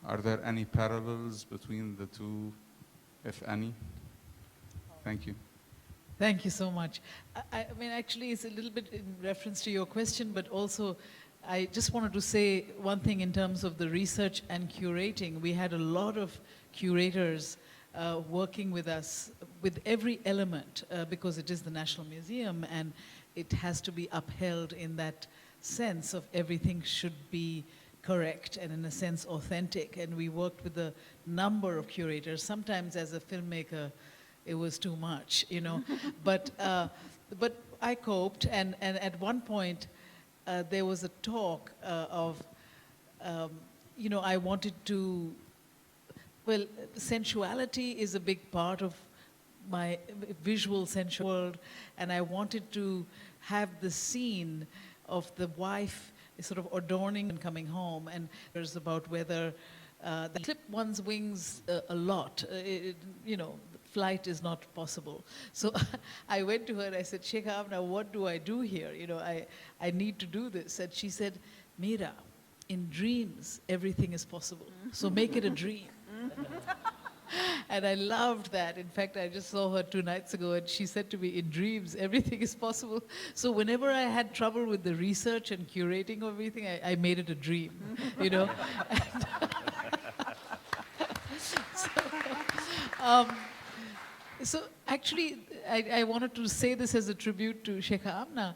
are there any parallels between the two, if any? Thank you. Thank you so much. I mean, actually, it's a little bit in reference to your question, but also I just wanted to say one thing in terms of the research and curating. We had a lot of curators working with us with every element because it is the National Museum and it has to be upheld in that sense of everything should be correct and in a sense authentic. And we worked with a number of curators. Sometimes as a filmmaker, it was too much, you know. but I coped, and at one point there was a talk of, you know, I wanted to, well, sensuality is a big part of my visual sensual world, and I wanted to have the scene of the wife sort of adorning and coming home, and there's about whether they clip one's wings a lot. You know, flight is not possible. So I went to her and I said, Sheikh Amna, what do I do here? You know, I need to do this. And she said, Mira, in dreams, everything is possible. So make it a dream. And I loved that. In fact, I just saw her 2 nights ago, and she said to me, in dreams, everything is possible. So whenever I had trouble with the research and curating of everything, I made it a dream, you know. So actually, I wanted to say this as a tribute to Sheikh Amna,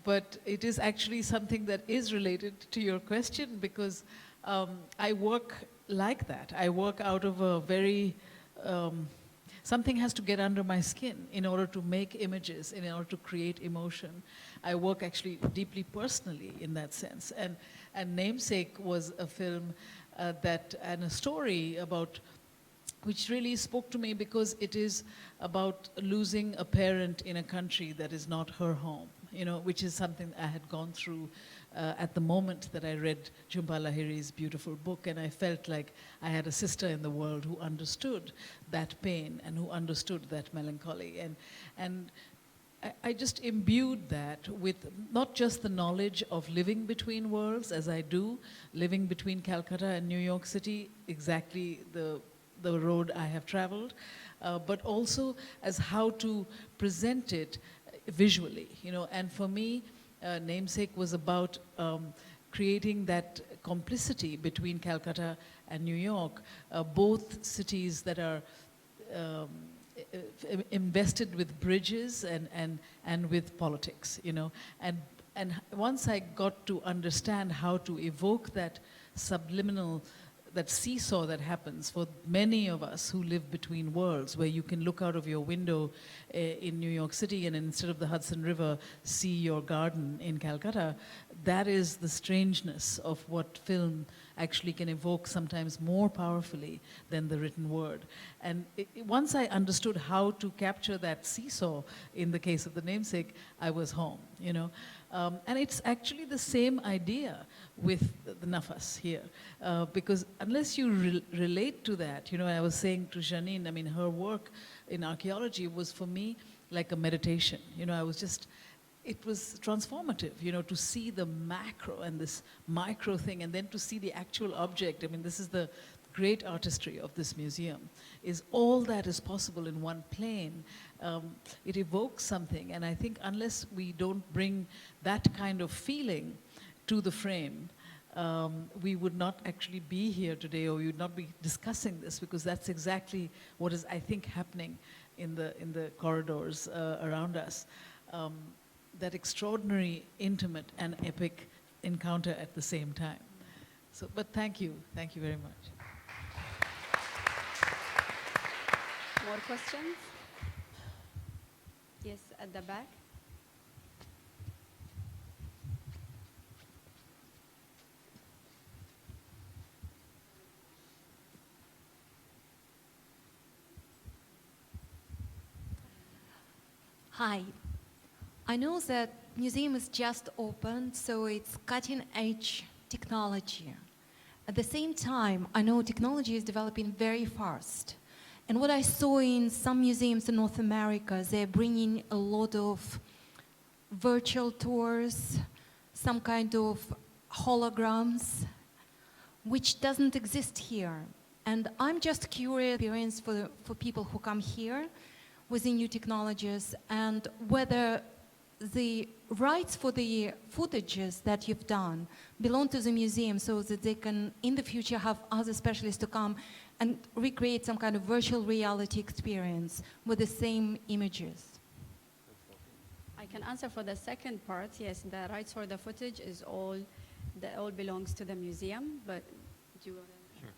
but it is actually something that is related to your question, because I work like that. I work out of a very, something has to get under my skin in order to make images, in order to create emotion. I work actually deeply personally in that sense. And Namesake was a film and a story about, which really spoke to me, because it is about losing a parent in a country that is not her home, you know, which is something I had gone through at the moment that I read Jhumpa Lahiri's beautiful book, and I felt like I had a sister in the world who understood that pain and who understood that melancholy. And I just imbued that with not just the knowledge of living between worlds, as I do, living between Calcutta and New York City, exactly the road I have traveled, but also as how to present it visually, you know. And for me, Namesake was about creating that complicity between Calcutta and New York, both cities that are invested with bridges and with politics, you know. And once I got to understand how to evoke that subliminal, that seesaw that happens for many of us who live between worlds, where you can look out of your window in New York City and instead of the Hudson River, see your garden in Calcutta, that is the strangeness of what film actually can evoke sometimes more powerfully than the written word. And once I understood how to capture that seesaw in the case of the Namesake, I was home, you know. And it's actually the same idea with the Nafas here, because unless you relate to that, you know, I was saying to Janine, I mean, her work in archaeology was for me like a meditation. You know, I was just, it was transformative, you know, to see the macro and this micro thing, and then to see the actual object. I mean, this is the great artistry of this museum, is all that is possible in one plane. It evokes something, and I think unless we don't bring that kind of feeling to the frame, we would not actually be here today, or we would not be discussing this, because that's exactly what is, I think, happening in the corridors around us. That extraordinary, intimate, and epic encounter at the same time. So, but thank you very much. More questions? Yes, at the back. Hi. I know that museum is just opened, so it's cutting-edge technology. At the same time, I know technology is developing very fast. And what I saw in some museums in North America, they're bringing a lot of virtual tours, some kind of holograms, which doesn't exist here. And I'm just curious experience for people who come here with the new technologies, and whether the rights for the footages that you've done belong to the museum, so that they can, in the future, have other specialists to come and recreate some kind of virtual reality experience with the same images. I I can answer for the second part. Yes, the rights for the footage is all belongs to the museum. But do you want to? Sure.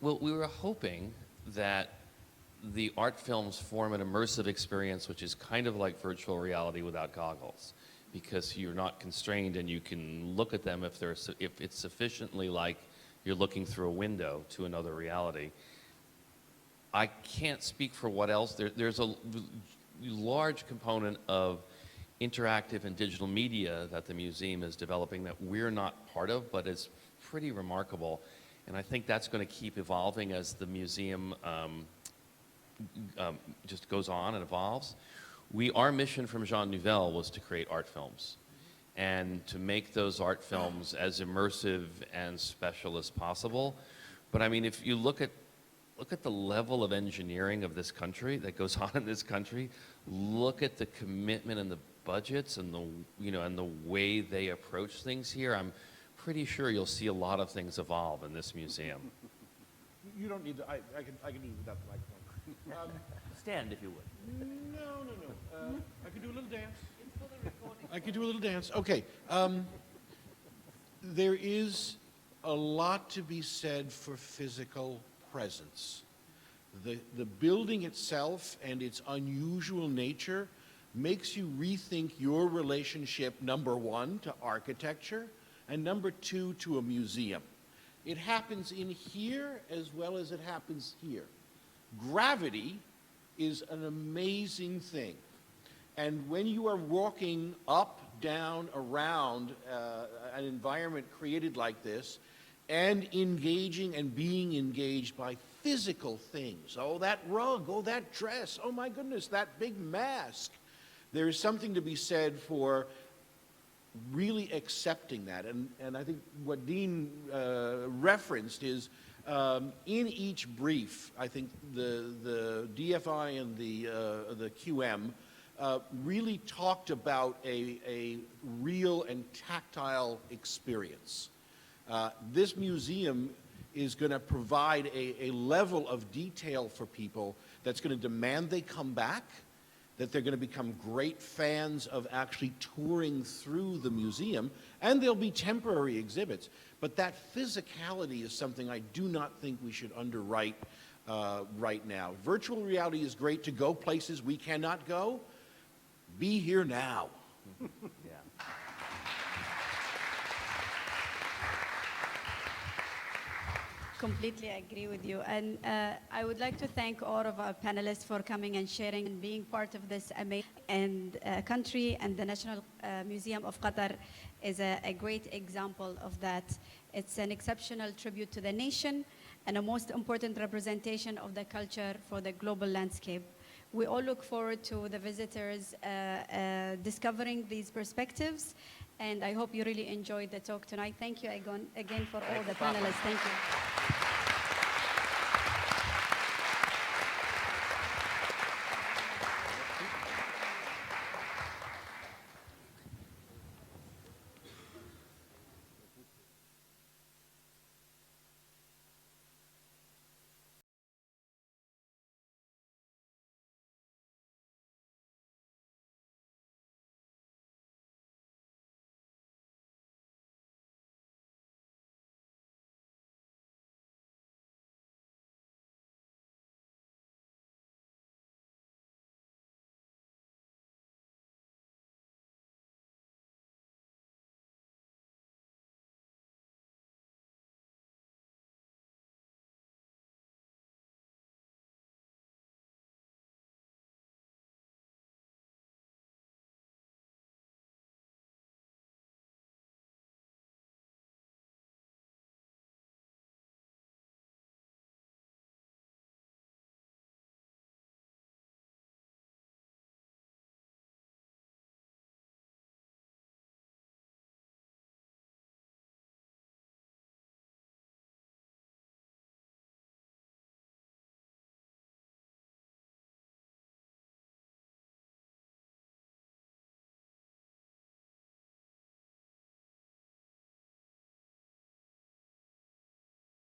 Well, we were hoping that the art films form an immersive experience, which is kind of like virtual reality without goggles, because you're not constrained and you can look at them if it's sufficiently like you're looking through a window to another reality. I can't speak for what else. There's a large component of interactive and digital media that the museum is developing that we're not part of, but it's pretty remarkable. And I think that's going to keep evolving as the museum just goes on and evolves. Our mission from Jean Nouvel was to create art films and to make those art films as immersive and special as possible. But I mean, if you look at the level of engineering of this country that goes on in this country, look at the commitment and the budgets and the way they approach things here, I'm pretty sure you'll see a lot of things evolve in this museum. You don't need to, I can do it without the microphone. Stand if you would. No. I could do a little dance. I could do a little dance. Okay. There is a lot to be said for physical presence. The building itself and its unusual nature makes you rethink your relationship, number one, to architecture, and number two, to a museum. It happens in here as well as it happens here. Gravity is an amazing thing. And when you are walking up, down, around an environment created like this, and engaging and being engaged by physical things, oh, that rug, oh, that dress, oh my goodness, that big mask, there is something to be said for really accepting that. And I think what Dean referenced is in each brief, I think the DFI and the QM really talked about a real and tactile experience. This museum is going to provide a level of detail for people that's going to demand they come back, that they're going to become great fans of actually touring through the museum, and there'll be temporary exhibits. But that physicality is something I do not think we should underwrite right now. Virtual reality is great to go places we cannot go. Be here now. Yeah. Completely agree with you. And I would like to thank all of our panelists for coming and sharing and being part of this amazing country. And the National Museum of Qatar is a great example of that. It's an exceptional tribute to the nation and a most important representation of the culture for the global landscape. We all look forward to the visitors discovering these perspectives. And I hope you really enjoyed the talk tonight. Thank you again for all the panelists. Thank you.